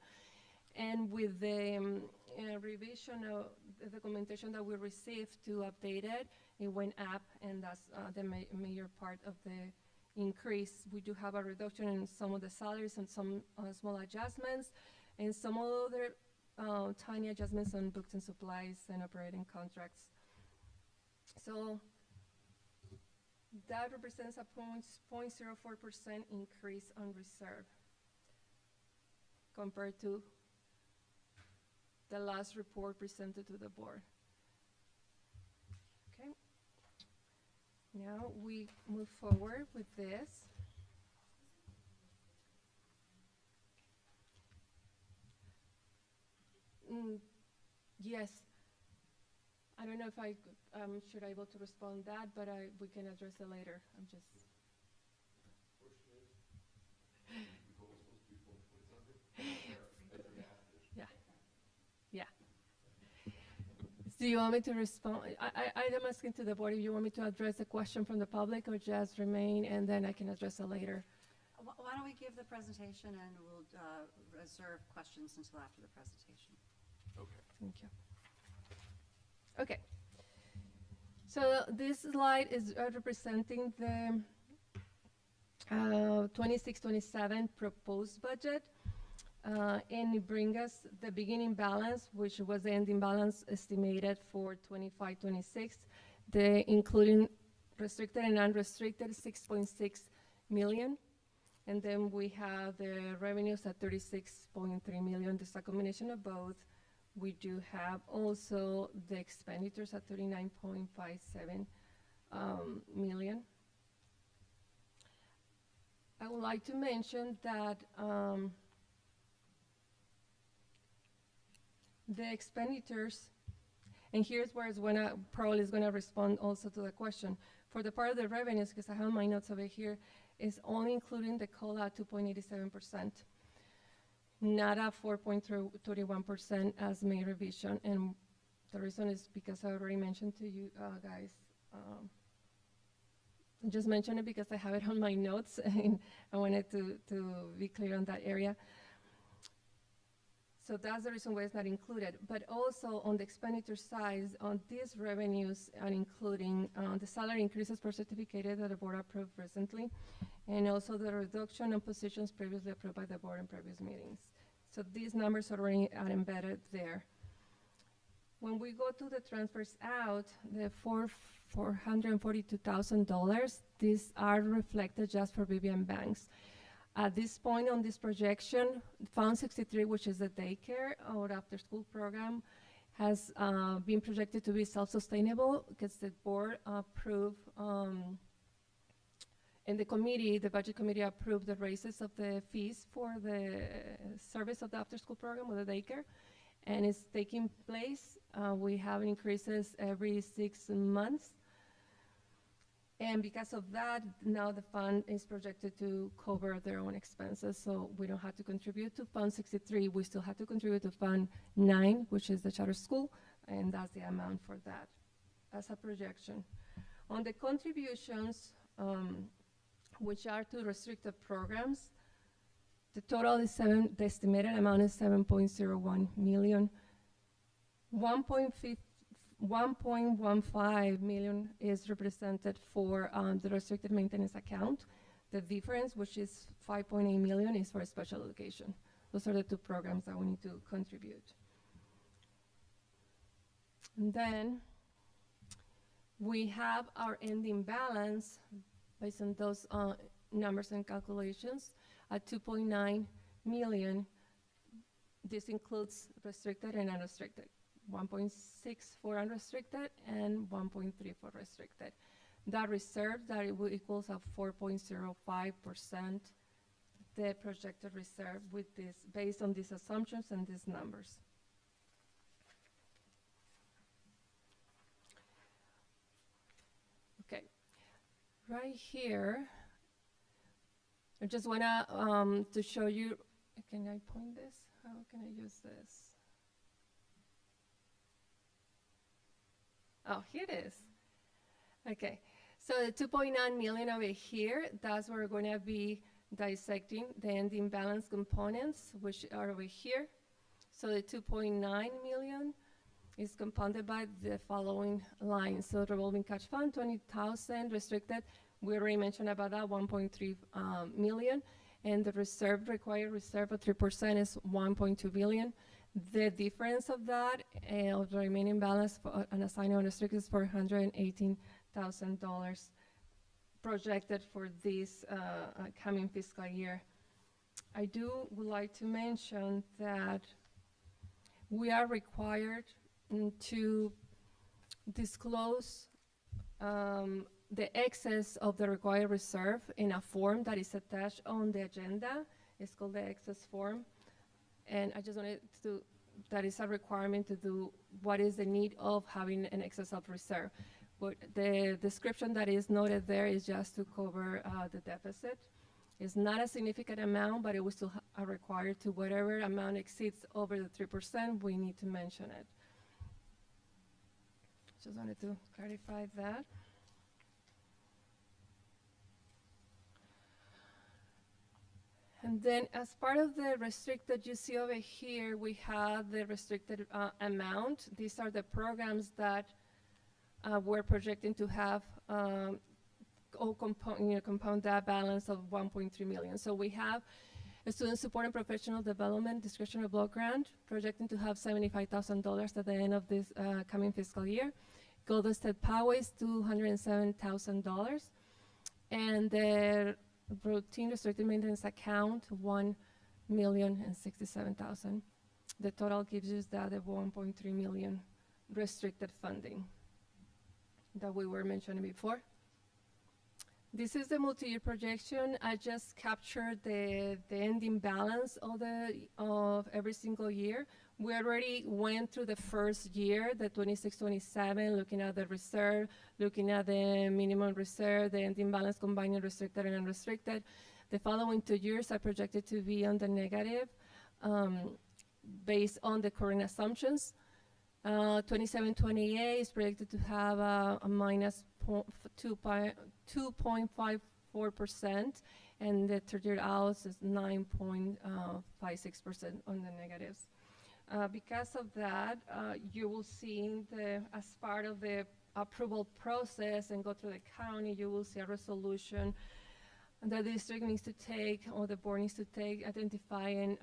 And with the revision of the documentation that we received to update it, it went up, and that's the major part of the increase. We do have a reduction in some of the salaries and some small adjustments, and some other tiny adjustments on books and supplies and operating contracts. So that represents a 0.04% increase on reserve compared to the last report presented to the board. Okay, Now we move forward with this. Yes. I don't know if I should able to respond that, but we can address it later. I'm just. Yeah. Yeah. Do you want me to respond? I'm asking to the board if you want me to address the question from the public or just remain and then I can address it later. Why don't we give the presentation and we'll reserve questions until after the presentation. Okay. Thank you. Okay. So this slide is representing the 26-27 proposed budget. And it brings us the beginning balance, which was the ending balance estimated for 25-26, the including restricted and unrestricted 6.6 million. And then we have the revenues at 36.3 million. This is a combination of both. We do have also the expenditures at 39.57 million. I would like to mention that the expenditures, and here's where it's probably is gonna respond also to the question. For the part of the revenues, because I have my notes over here, is only including the COLA at 2.87%, not at 4.31% as May revision. And the reason is because I already mentioned to you guys, I just mentioned it because I have it on my notes and I wanted to be clear on that area. So that's the reason why it's not included. But also on the expenditure side, on these revenues are including the salary increases per certificated that the board approved recently, and also the reduction in positions previously approved by the board in previous meetings. So these numbers already are embedded there. When we go to the transfers out, the $442,000, these are reflected just for BBM banks. At this point on this projection, Fund 63, which is the daycare or after-school program, has been projected to be self-sustainable because the board approved, and the committee, the budget committee approved the raises of the fees for the service of the after-school program or the daycare, and it's taking place. We have increases every 6 months. And because of that, now the fund is projected to cover their own expenses, so we don't have to contribute to Fund 63. We still have to contribute to Fund 9, which is the charter school, and that's the amount for that as a projection. On the contributions, which are to restricted programs, the total is the estimated amount is 7.01 million. 1.15 million is represented for the restricted maintenance account. The difference, which is 5.8 million, is for special education. Those are the two programs that we need to contribute. And then we have our ending balance based on those numbers and calculations at 2.9 million. This includes restricted and unrestricted. 1.6 for unrestricted and 1.3 for restricted. That reserve, that equals a 4.05%, the projected reserve with this, based on these assumptions and these numbers. Okay, right here, I just wanna to show you, can I point this? How can I use this? Oh, here it is. Okay, so the 2.9 million over here, that's where we're going to be dissecting the ending balance components, which are over here. So the 2.9 million is compounded by the following lines. So revolving cash fund, 20,000, restricted, we already mentioned about that, 1.3 million. And the reserve, required reserve of 3% is 1.2 billion. The difference of that, of the remaining balance for unassigned unrestricted, is $418,000 projected for this coming fiscal year. I would like to mention that we are required to disclose the excess of the required reserve in a form that is attached on the agenda. It's called the excess form. And I just wanted to, that is a requirement to do what is the need of having an excess of reserve. But the description that is noted there is just to cover the deficit. It's not a significant amount, but it was still required to whatever amount exceeds over the 3%, we need to mention it. Just wanted to clarify that. And then as part of the restricted, you see over here, we have the restricted amount. These are the programs that we're projecting to have compound that balance of 1.3 million. So we have a student support and professional development discretionary block grant projecting to have $75,000 at the end of this coming fiscal year. Golden State Power is $207,000. And the routine restricted maintenance account, $1,067,000. The total gives us that of 1.3 million restricted funding that we were mentioning before. This is the multi-year projection. I just captured the ending balance of every single year. We already went through the first year, the 26-27, looking at the reserve, looking at the minimum reserve, the ending balance combining restricted and unrestricted. The following 2 years are projected to be on the negative based on the current assumptions. 27-28 is predicted to have a minus 2.54%, and the third year out is 9.56% on the negatives. Because of that, you will see as part of the approval process and go through the county, you will see a resolution that the district needs to take, or the board needs to take, identifying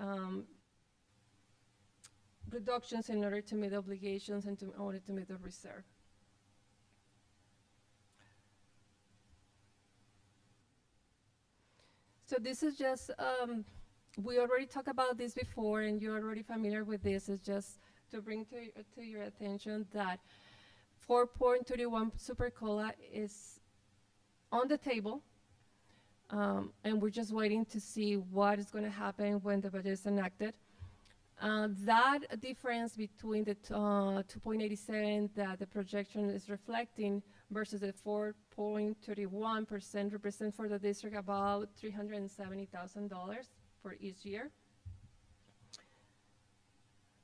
reductions in order to meet obligations and in order to meet the reserve. So this is just, we already talked about this before and you're already familiar with this. It's just to bring to your attention that 4.31 Super Cola is on the table. And we're just waiting to see what is going to happen when the budget is enacted. That difference between the 2.87 that the projection is reflecting versus the 4.31% represent for the district about $370,000 for each year.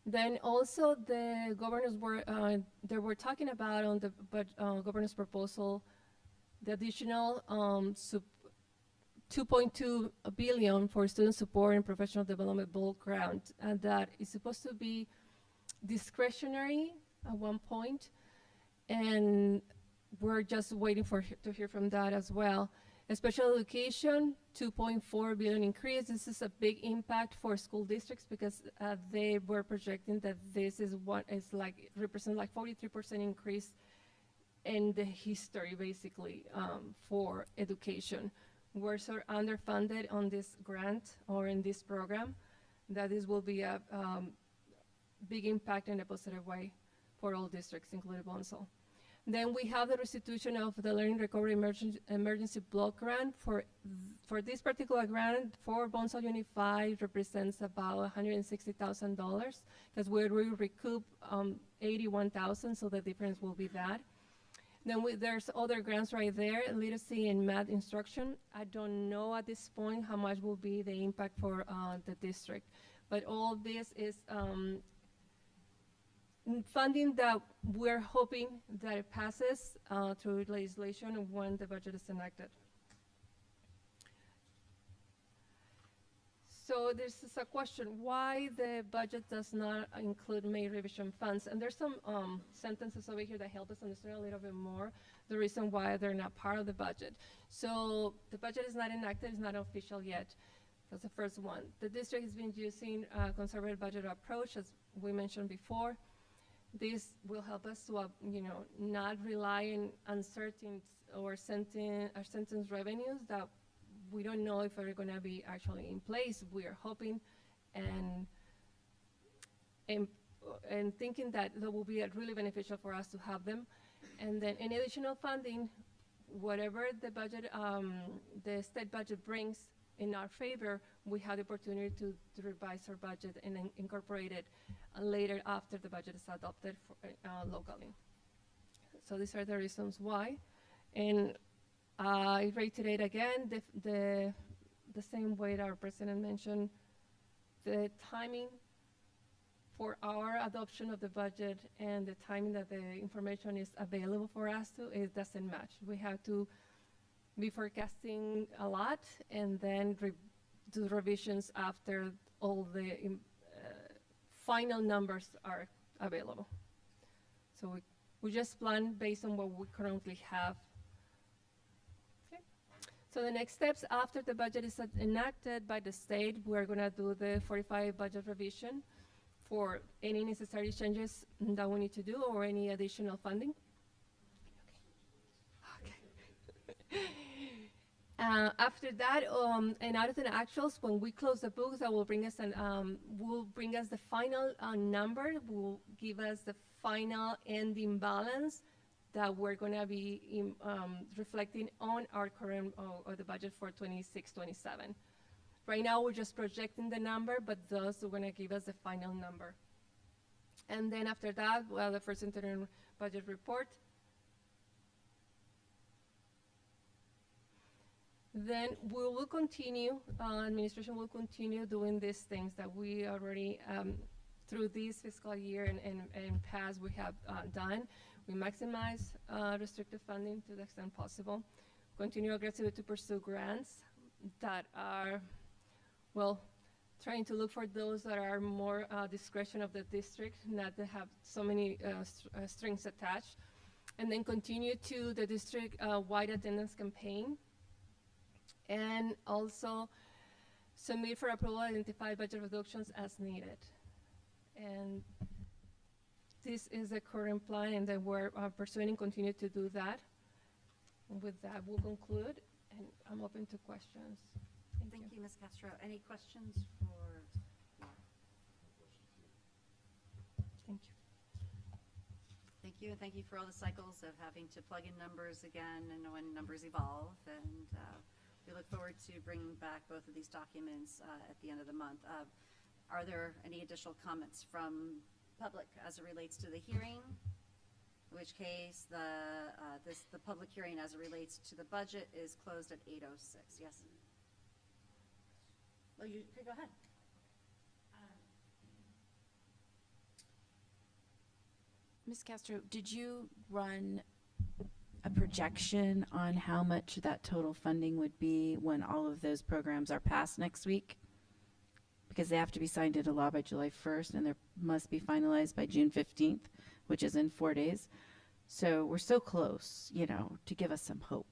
Then also the governors were they were talking about on the governor's proposal the additional 2.2 billion for student support and professional development bulk grant, and that is supposed to be discretionary at one point, and we're just waiting to hear from that as well. Special education, 2.4 billion increase. This is a big impact for school districts because they were projecting that this is what is like represent like 43% increase in the history basically for education. We're sort of underfunded on this grant or in this program, that this will be a big impact in a positive way for all districts, including Bonsall. Then we have the restitution of the Learning Recovery Emergency Block Grant. For this particular grant, for Bonsall Unified represents about $160,000 because we recoup $81,000, so the difference will be that. Then there's other grants right there, literacy and math instruction. I don't know at this point how much will be the impact for the district, but all this is funding that we're hoping that it passes through legislation when the budget is enacted. So this is a question, why the budget does not include May revision funds? And there's some sentences over here that help us understand a little bit more the reason why they're not part of the budget. So the budget is not enacted, it's not official yet. That's the first one. The district has been using a conservative budget approach, as we mentioned before. This will help us to, not rely on uncertain or sentence revenues that we don't know if they're going to be actually in place. We are hoping and thinking that will be really beneficial for us to have them. And then any additional funding whatever the budget, the state budget brings in our favor, we have the opportunity to revise our budget and incorporate it later after the budget is adopted locally. So these are the reasons why. And I reiterate again the same way that our president mentioned, the timing for our adoption of the budget and the timing that the information is available for us to, it doesn't match. We have to be forecasting a lot and then do revisions after all the final numbers are available. So we just plan based on what we currently have. Okay. So the next steps after the budget is enacted by the state, we're gonna do the 45 budget revision for any necessary changes that we need to do or any additional funding. Okay. After that, and out of the actuals, when we close the books, that will bring us the final number, will give us the final ending balance that we're going to be reflecting on our current or the budget for 26-27. Right now, we're just projecting the number, but those are going to give us the final number. And then after that, well, the first interim budget report. Then we will continue, administration will continue doing these things that we already, through this fiscal year and past, we have done. We maximize restricted funding to the extent possible. Continue aggressively to pursue grants that are, well, trying to look for those that are more discretion of the district, not to have so many strings attached. And then continue to the district-wide attendance campaign. And also submit for approval identified budget reductions as needed. And this is the current plan, and then we're pursuing and continue to do that. And with that, we'll conclude, and I'm open to questions. Thank you, Ms. Castro. Any questions for Laura? Thank you. Thank you, and thank you for all the cycles of having to plug in numbers again and when numbers evolve. And we look forward to bringing back both of these documents at the end of the month. Are there any additional comments from public as it relates to the hearing? In which case, the public hearing as it relates to the budget is closed at 8:06. Yes? Well, you could go ahead. Ms. Castro, did you run a projection on how much that total funding would be when all of those programs are passed next week? Because they have to be signed into law by July 1st, and they must be finalized by June 15th, which is in 4 days. So we're so close, you know, to give us some hope.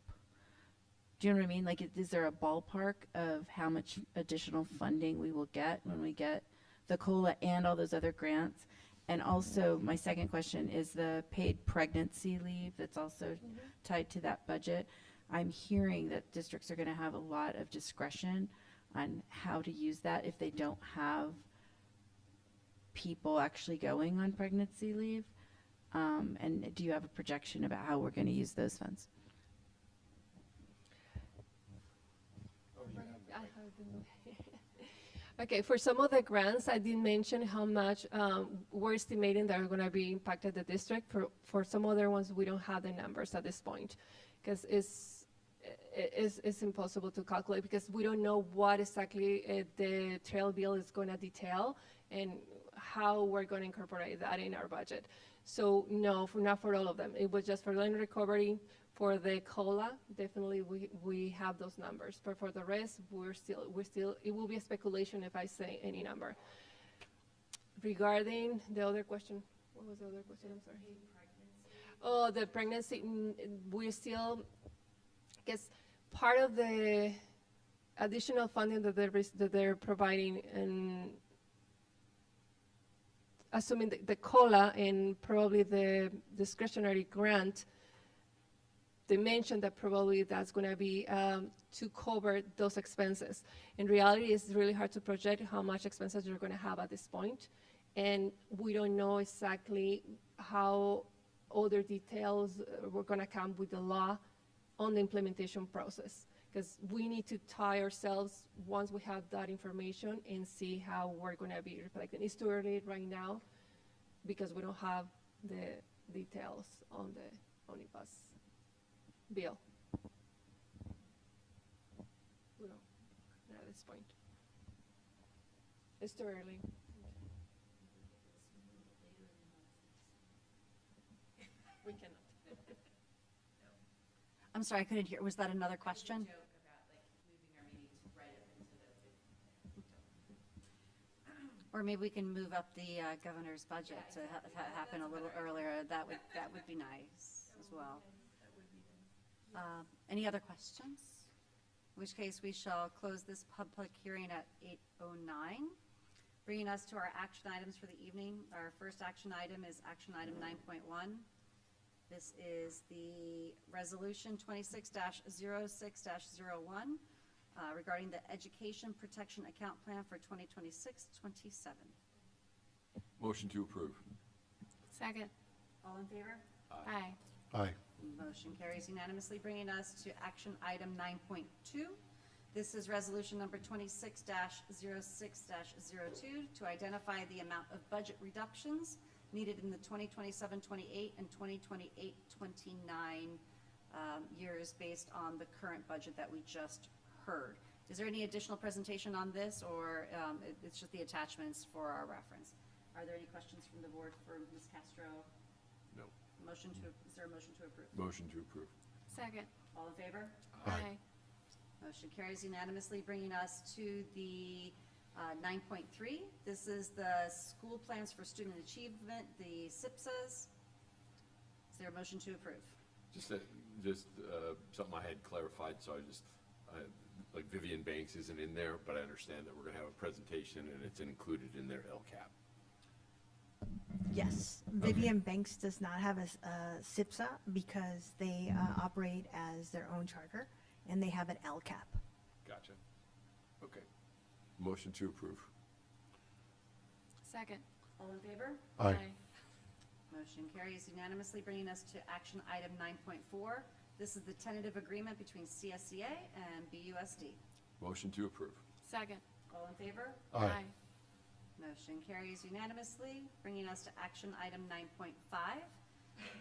Do you know what I mean? Like, is there a ballpark of how much additional funding we will get when we get the COLA and all those other grants? And also, my second question is the paid pregnancy leave that's also tied to that budget. I'm hearing that districts are going to have a lot of discretion on how to use that if they don't have people actually going on pregnancy leave. And do you have a projection about how we're going to use those funds? Okay, for some of the grants, I did mention how much we're estimating that are going to be impacted the district. For some other ones, we don't have the numbers at this point, because it's impossible to calculate, because we don't know what exactly the trail bill is going to detail and how we're going to incorporate that in our budget. So no, not for all of them. It was just for land recovery. For the COLA, definitely we have those numbers, but for the rest, we're still, it will be a speculation if I say any number. Regarding the other question, what was the other question? I'm sorry. Oh, the pregnancy, we're still, I guess, part of the additional funding that they're providing, and assuming the COLA and probably the discretionary grant, they mentioned that probably that's going to be to cover those expenses. In reality, it's really hard to project how much expenses you're going to have at this point, and we don't know exactly how other details were going to come with the law on the implementation process, because we need to tie ourselves once we have that information and see how we're going to be reflecting. It's too early right now because we don't have the details on the omnibus bill. We don't at this point. It's too early. We cannot. I'm sorry, I couldn't hear. Was that another question? Or maybe we can move up the governor's budget to happen a little earlier. That would be nice as well. Any other questions? In which case we shall close this public hearing at 8:09. Bringing us to our action items for the evening. Our first action item is action item 9.1. This is the resolution 26-06-01 regarding the Education Protection Account Plan for 2026-27. Motion to approve. Second. All in favor? Aye. Aye. Motion carries unanimously, bringing us to action item 9.2. This is resolution number 26-06-02 to identify the amount of budget reductions needed in the 2027-28 and 2028-29 years based on the current budget that we just heard. Is there any additional presentation on this, or it's just the attachments for our reference? Are there any questions from the board for Ms. Castro? No. Is there a motion to approve? Motion to approve. Second. All in favor? Aye. Motion carries unanimously, bringing us to the 9.3. This is the school plans for student achievement, the SIPSAs. Is there a motion to approve? Just something I had clarified, so like Vivian Banks isn't in there, but I understand that we're going to have a presentation and it's included in their LCAP. Yes, Vivian Banks does not have a SIPSA because they operate as their own charter, and they have an LCAP. Gotcha. Okay. Motion to approve. Second. All in favor? Aye. Motion carries unanimously, bringing us to action item 9.4. This is the tentative agreement between CSCA and BUSD. Motion to approve. Second. All in favor? Aye. Motion carries unanimously, bringing us to action item 9.5.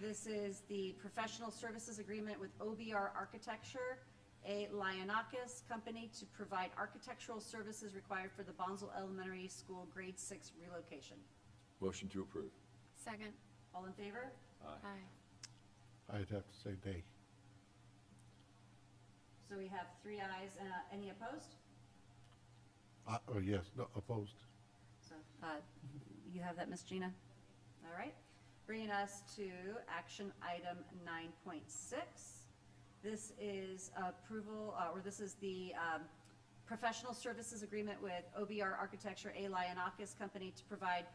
This is the professional services agreement with OBR Architecture, a Lionakis company, to provide architectural services required for the Bonsall Elementary School Grade 6 relocation. Motion to approve. Second. All in favor? Aye. I'd have to say nay. So we have 3 ayes, any opposed? Oh, yes, no, opposed. So you have that, Ms. Gina? All right. Bringing us to action item 9.6. This is approval, or this is the professional services agreement with OBR Architecture, a Lionakis company, to provide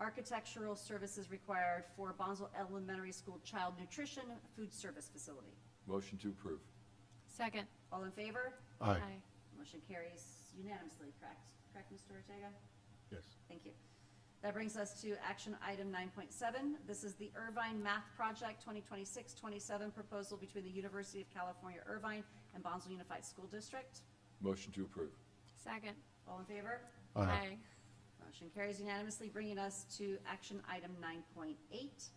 architectural services required for Bonsall Elementary School Child Nutrition Food Service Facility. Motion to approve. Second. All in favor? Aye. Motion carries unanimously, correct? Correct, Mr. Ortega? Yes. Thank you. That brings us to action item 9.7. This is the Irvine Math Project 2026-27 proposal between the University of California, Irvine and Bonsall Unified School District. Motion to approve. Second. All in favor? Aye. Motion carries unanimously, bringing us to action item 9.8.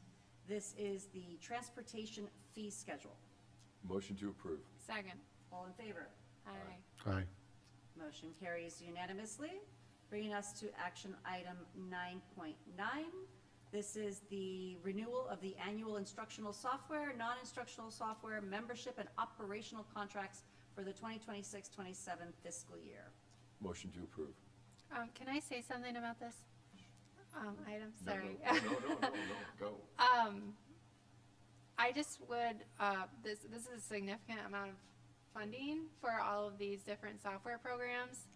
This is the transportation fee schedule. Motion to approve. Second. All in favor? Aye. Aye. Motion carries unanimously, bringing us to action item 9.9. This is the renewal of the annual instructional software, non-instructional software, membership, and operational contracts for the 2026-27 fiscal year. Motion to approve. Can I say something about this item? No, Sorry. No, go. I just would, this is a significant amount of funding for all of these different software programs.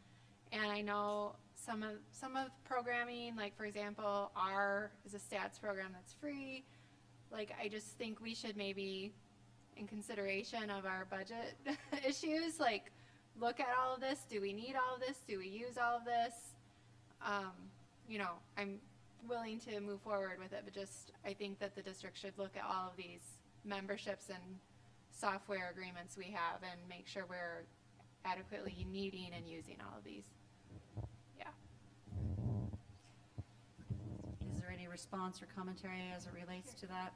And I know some of programming, like for example, R is a stats program that's free. Like, I just think we should maybe, in consideration of our budget issues, like look at all of this. Do we need all of this? Do we use all of this? You know, I'm willing to move forward with it, but just I think that the district should look at all of these memberships and software agreements we have and make sure we're adequately needing and using all of these. Yeah. Is there any response or commentary as it relates to that?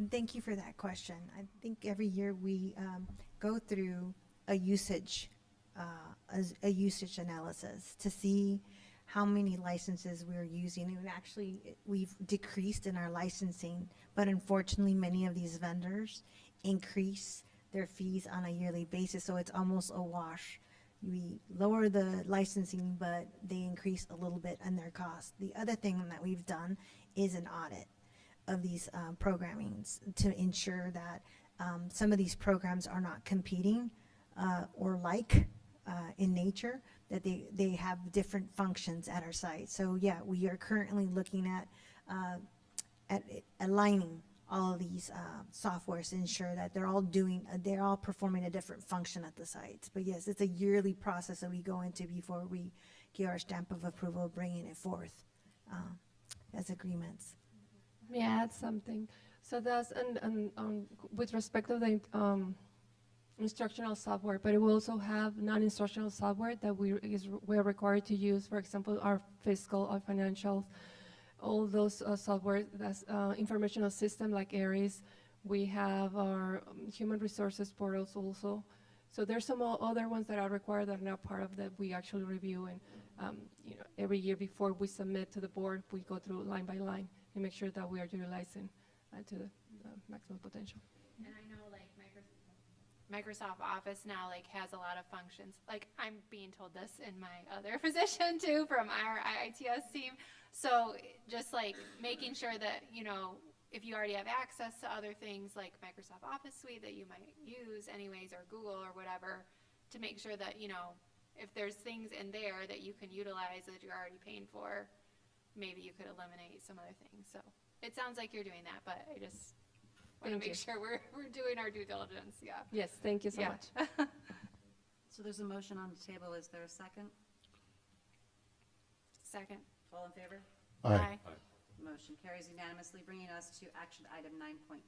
Thank you for that question. I think every year we go through a usage analysis to see how many licenses we're using. And we've decreased in our licensing, but unfortunately many of these vendors increase their fees on a yearly basis, so it's almost a wash. We lower the licensing, but they increase a little bit in their cost. The other thing that we've done is an audit of these programmings to ensure that some of these programs are not competing or in nature, that they have different functions at our site. So yeah, we are currently looking at aligning all of these softwares to ensure that they're all performing a different function at the sites. But yes, it's a yearly process that we go into before we give our stamp of approval, bringing it forth as agreements. May I add something? So that's with respect to the instructional software, but it will also have non-instructional software that we're required to use. For example, our fiscal, our financial, all those software, that's informational system like ARIS. We have our human resources portals also. So there's some other ones that are required that are not part of that we actually review, and every year before we submit to the board, we go through line by line and make sure that we are utilizing to the maximum potential. And I know like Microsoft Office now has a lot of functions. Like I'm being told this in my other position too from our IITS team. So just making sure that, if you already have access to other things like Microsoft Office Suite that you might use anyways, or Google or whatever, to make sure that, if there's things in there that you can utilize that you're already paying for, maybe you could eliminate some other things. So it sounds like you're doing that, but I just want to make sure we're doing our due diligence. Yeah. Yes, thank you so much. So there's a motion on the table. Is there a second? Second. All in favor? Aye. Motion carries unanimously, bringing us to action item 9.10.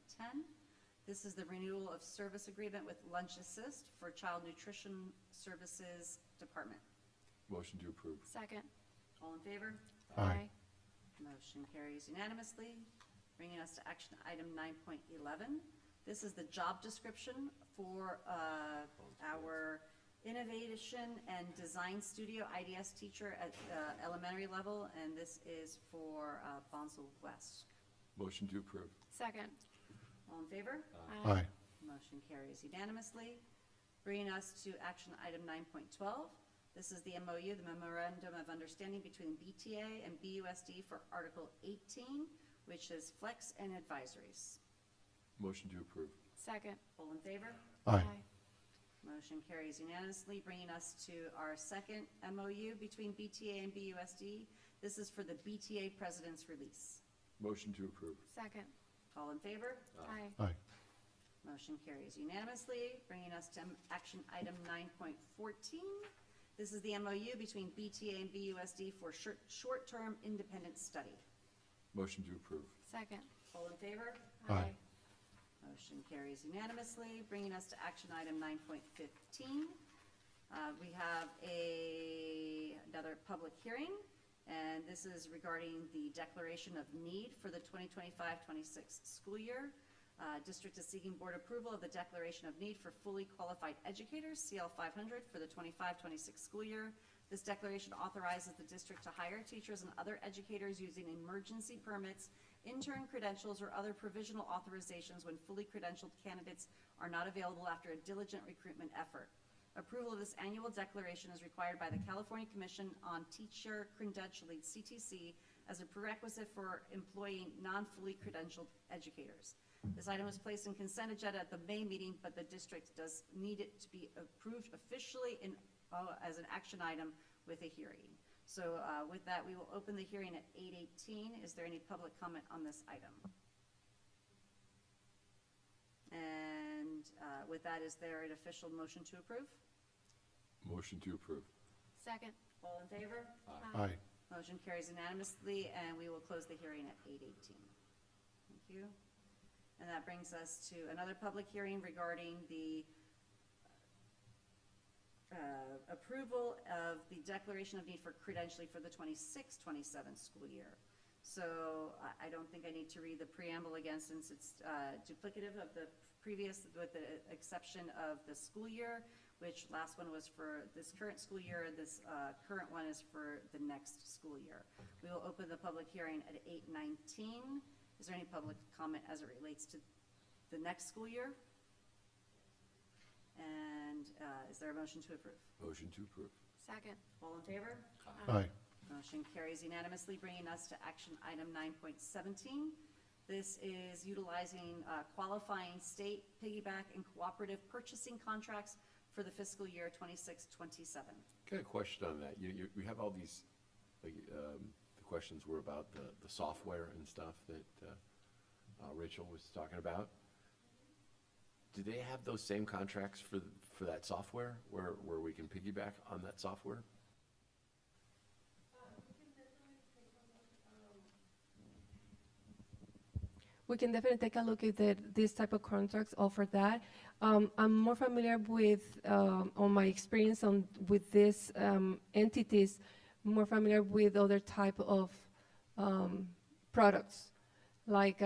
This is the renewal of service agreement with Lunch Assist for Child Nutrition Services Department. Motion to approve. Second. All in favor? Aye. Motion carries unanimously, bringing us to action item 9.11. This is the job description for our Innovation and Design Studio IDS teacher at elementary level, and this is for Bonsall West. Motion to approve. Second. All in favor? Aye. Motion carries unanimously, bringing us to action item 9.12. This is the MOU, the Memorandum of Understanding between BTA and BUSD for Article 18, which is Flex and Advisories. Motion to approve. Second. All in favor? Aye. Motion carries unanimously, bringing us to our second MOU between BTA and BUSD. This is for the BTA President's Release. Motion to approve. Second. All in favor? Aye. Aye. Motion carries unanimously, bringing us to action item 9.14. This is the MOU between BTA and BUSD for short-term independent study. Motion to approve. Second. All in favor? Aye. Motion carries unanimously, bringing us to action item 9.15. We have another public hearing, and this is regarding the declaration of need for the 2025-26 school year. District is seeking board approval of the declaration of need for fully qualified educators, CL 500, for the 25-26 school year. This declaration authorizes the district to hire teachers and other educators using emergency permits, intern credentials, or other provisional authorizations when fully credentialed candidates are not available after a diligent recruitment effort. Approval of this annual declaration is required by the California Commission on Teacher Credentialing, CTC, as a prerequisite for employing non-fully credentialed educators. This item was placed in consent agenda at the May meeting, but the district does need it to be approved officially as an action item with a hearing. So with that, we will open the hearing at 8:18. Is there any public comment on this item? And with that, is there an official motion to approve? Motion to approve. Second. All in favor? Aye. Motion carries unanimously, and we will close the hearing at 8:18. Thank you. And that brings us to another public hearing regarding the approval of the declaration of need for credentialing for the 26-27 school year. So I don't think I need to read the preamble again, since it's duplicative of the previous, with the exception of the school year, which last one was for this current school year, and this current one is for the next school year. We will open the public hearing at 8:19. Is there any public comment as it relates to the next school year? And is there a motion to approve? Motion to approve. Second. All in favor? Aye. Motion carries unanimously, bringing us to action item 9.17. This is utilizing qualifying state piggyback and cooperative purchasing contracts for the fiscal year 26-27. Got a question on that. We have all these, like, the questions were about the software and stuff that Rachel was talking about. Do they have those same contracts for that software, where we can piggyback on that software? We can definitely take a look if this type of contracts offer that. I'm more familiar with, on my experience with these entities, more familiar with other type of products, like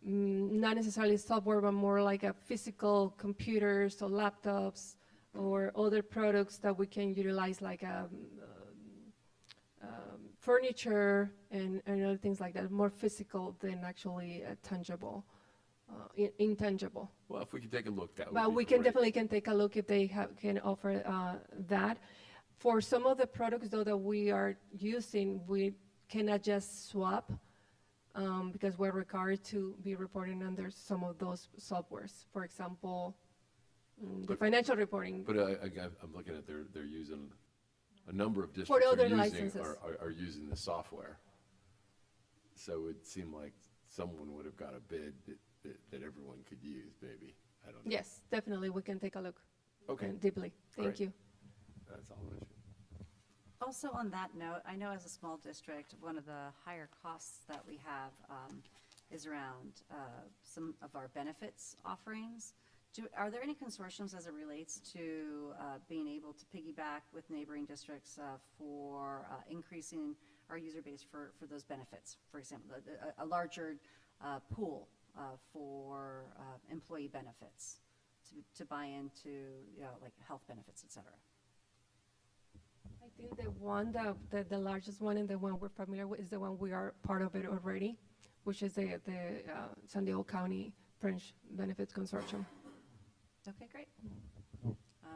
not necessarily software, but more like a physical computers or laptops or other products that we can utilize, like furniture and other things like that, more physical than actually tangible, intangible. Well, if we could take a look, that would But be we can great. definitely take a look if they can offer that. For some of the products, though, that we are using, we cannot just swap because we're required to be reporting under some of those softwares. For example, the financial reporting. But I'm looking at they're using, a number of For districts other are using, licenses. are using the software. So it would seem like someone would have got a bid that everyone could use, maybe. I don't know. Yes, definitely, we can take a look. Okay. Deeply. Thank Great. you. That's all. Also on that note, I know as a small district, one of the higher costs that we have is around some of our benefits offerings. Are there any consortiums as it relates to being able to piggyback with neighboring districts for increasing our user base for those benefits? For example, a larger pool for employee benefits to buy into, like health benefits, et cetera. I think the one the largest one and the one we're familiar with is the one we are part of it already, which is the San Diego County Fringe Benefits Consortium. Okay, great.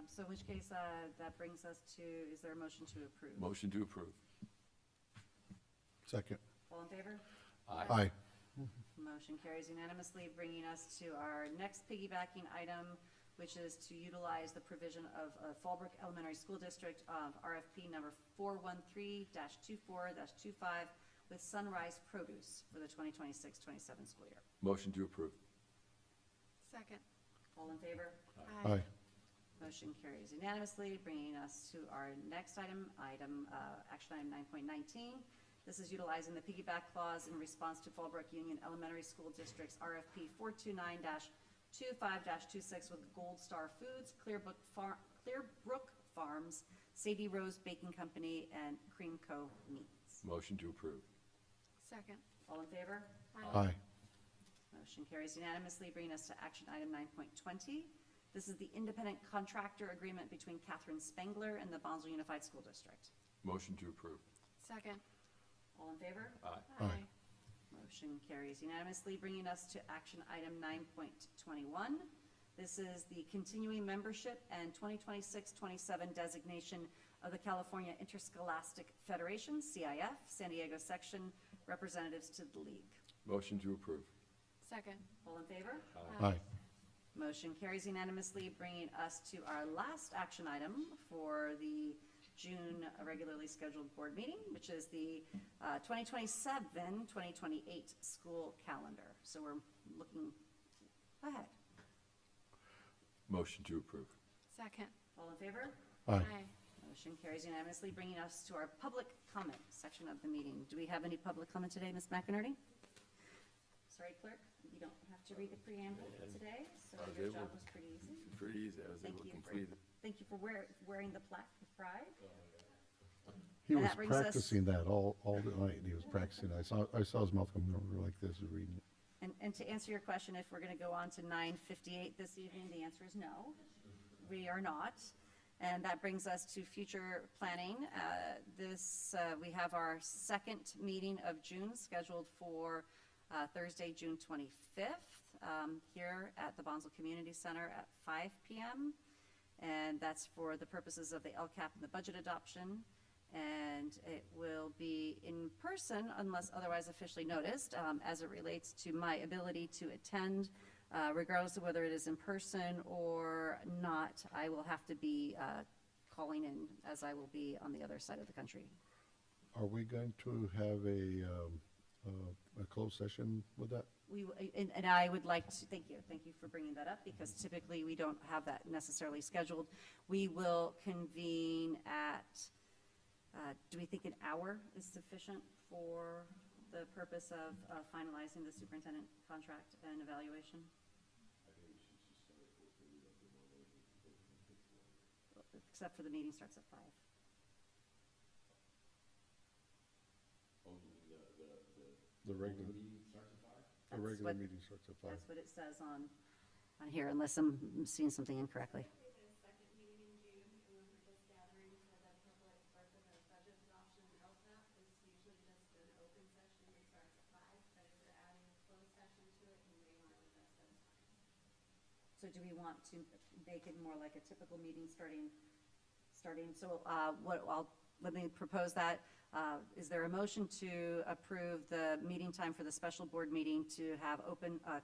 So in which case, that brings us to, is there a motion to approve? Motion to approve. Second. All in favor? Aye. Motion carries unanimously, bringing us to our next piggybacking item, which is to utilize the provision of Fallbrook Elementary School District RFP number 413-24-25 with Sunrise Produce for the 2026-27 school year. Motion to approve. Second. All in favor? Aye. Motion carries unanimously, bringing us to our next item, action item 9.19. This is utilizing the piggyback clause in response to Fallbrook Union Elementary School District's RFP 429-25-26 with Gold Star Foods, Clearbrook Farms, Sadie Rose Baking Company, and Cream Co. Meats. Motion to approve. Second. All in favor? Aye. Motion carries unanimously, bringing us to action item 9.20. This is the independent contractor agreement between Catherine Spengler and the Bonsall Unified School District. Motion to approve. Second. All in favor? Aye. Aye. Motion carries unanimously, bringing us to action item 9.21. This is the continuing membership and 2026-27 designation of the California Interscholastic Federation, CIF, San Diego section representatives to the league. Motion to approve. Second. All in favor? Aye. Motion carries unanimously, bringing us to our last action item for the June regularly scheduled board meeting, which is the 2027-2028 school calendar. So we're looking ahead. Motion to approve. Second. All in favor? Aye. Motion carries unanimously, bringing us to our public comment section of the meeting. Do we have any public comment today, Ms. McInerney? Sorry, clerk, you don't have to read the preamble today, so I was your able- job was pretty easy. Pretty easy, I was Thank able to you for- complete it. Thank you for wearing the plaque with pride. He And was that brings us- practicing that all the night. He was practicing. I saw his mouth come over like this reading it. And to answer your question, if we're going to go on to 9:58 this evening, the answer is no. We are not. And that brings us to future planning. We have our second meeting of June scheduled for Thursday, June 25th, here at the Bonsall Community Center at 5 p.m. And that's for the purposes of the LCAP and the budget adoption. And it will be in person unless otherwise officially noticed, as it relates to my ability to attend, regardless of whether it is in person or not. I will have to be calling in, as I will be on the other side of the country. Are we going to have a closed session with that? And I would like to, thank you for bringing that up, because typically we don't have that necessarily scheduled. We will convene at, do we think an hour is sufficient for the purpose of finalizing the superintendent contract and evaluation? Except for the meeting starts at 5. The regular what- meeting starts at 5. That's what it says on here, unless I'm seeing something incorrectly. So do we want to make it more like a typical meeting starting, so let me propose that. Is there a motion to approve the meeting time for the special board meeting to have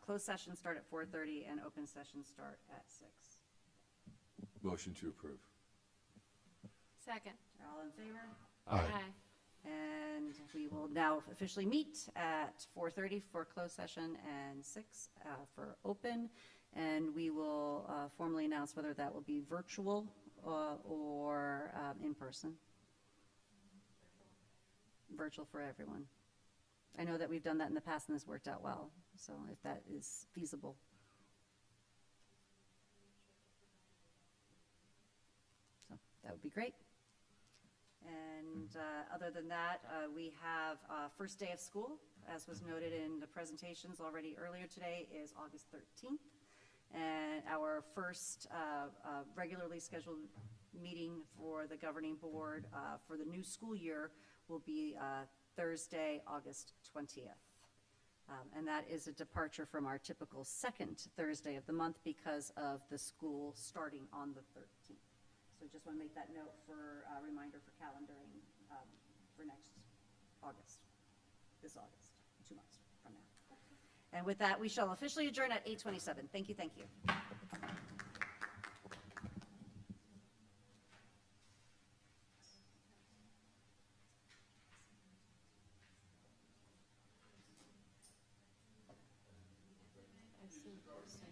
closed session start at 4:30 and open session start at 6? Motion to approve. Second. All in favor? Aye. And we will now officially meet at 4:30 for closed session and 6 for open. And we will formally announce whether that will be virtual or in person. Virtual for everyone. I know that we've done that in the past and this worked out well, so if that is feasible. So that would be great. And other than that, we have first day of school, as was noted in the presentations already earlier today, is August 13th. And our first regularly scheduled meeting for the governing board for the new school year will be Thursday, August 20th. And that is a departure from our typical second Thursday of the month because of the school starting on the 13th. So just want to make that note for a reminder for calendaring for next August, this August, 2 months from now. And with that, we shall officially adjourn at 8:27. Thank you, thank you. I see.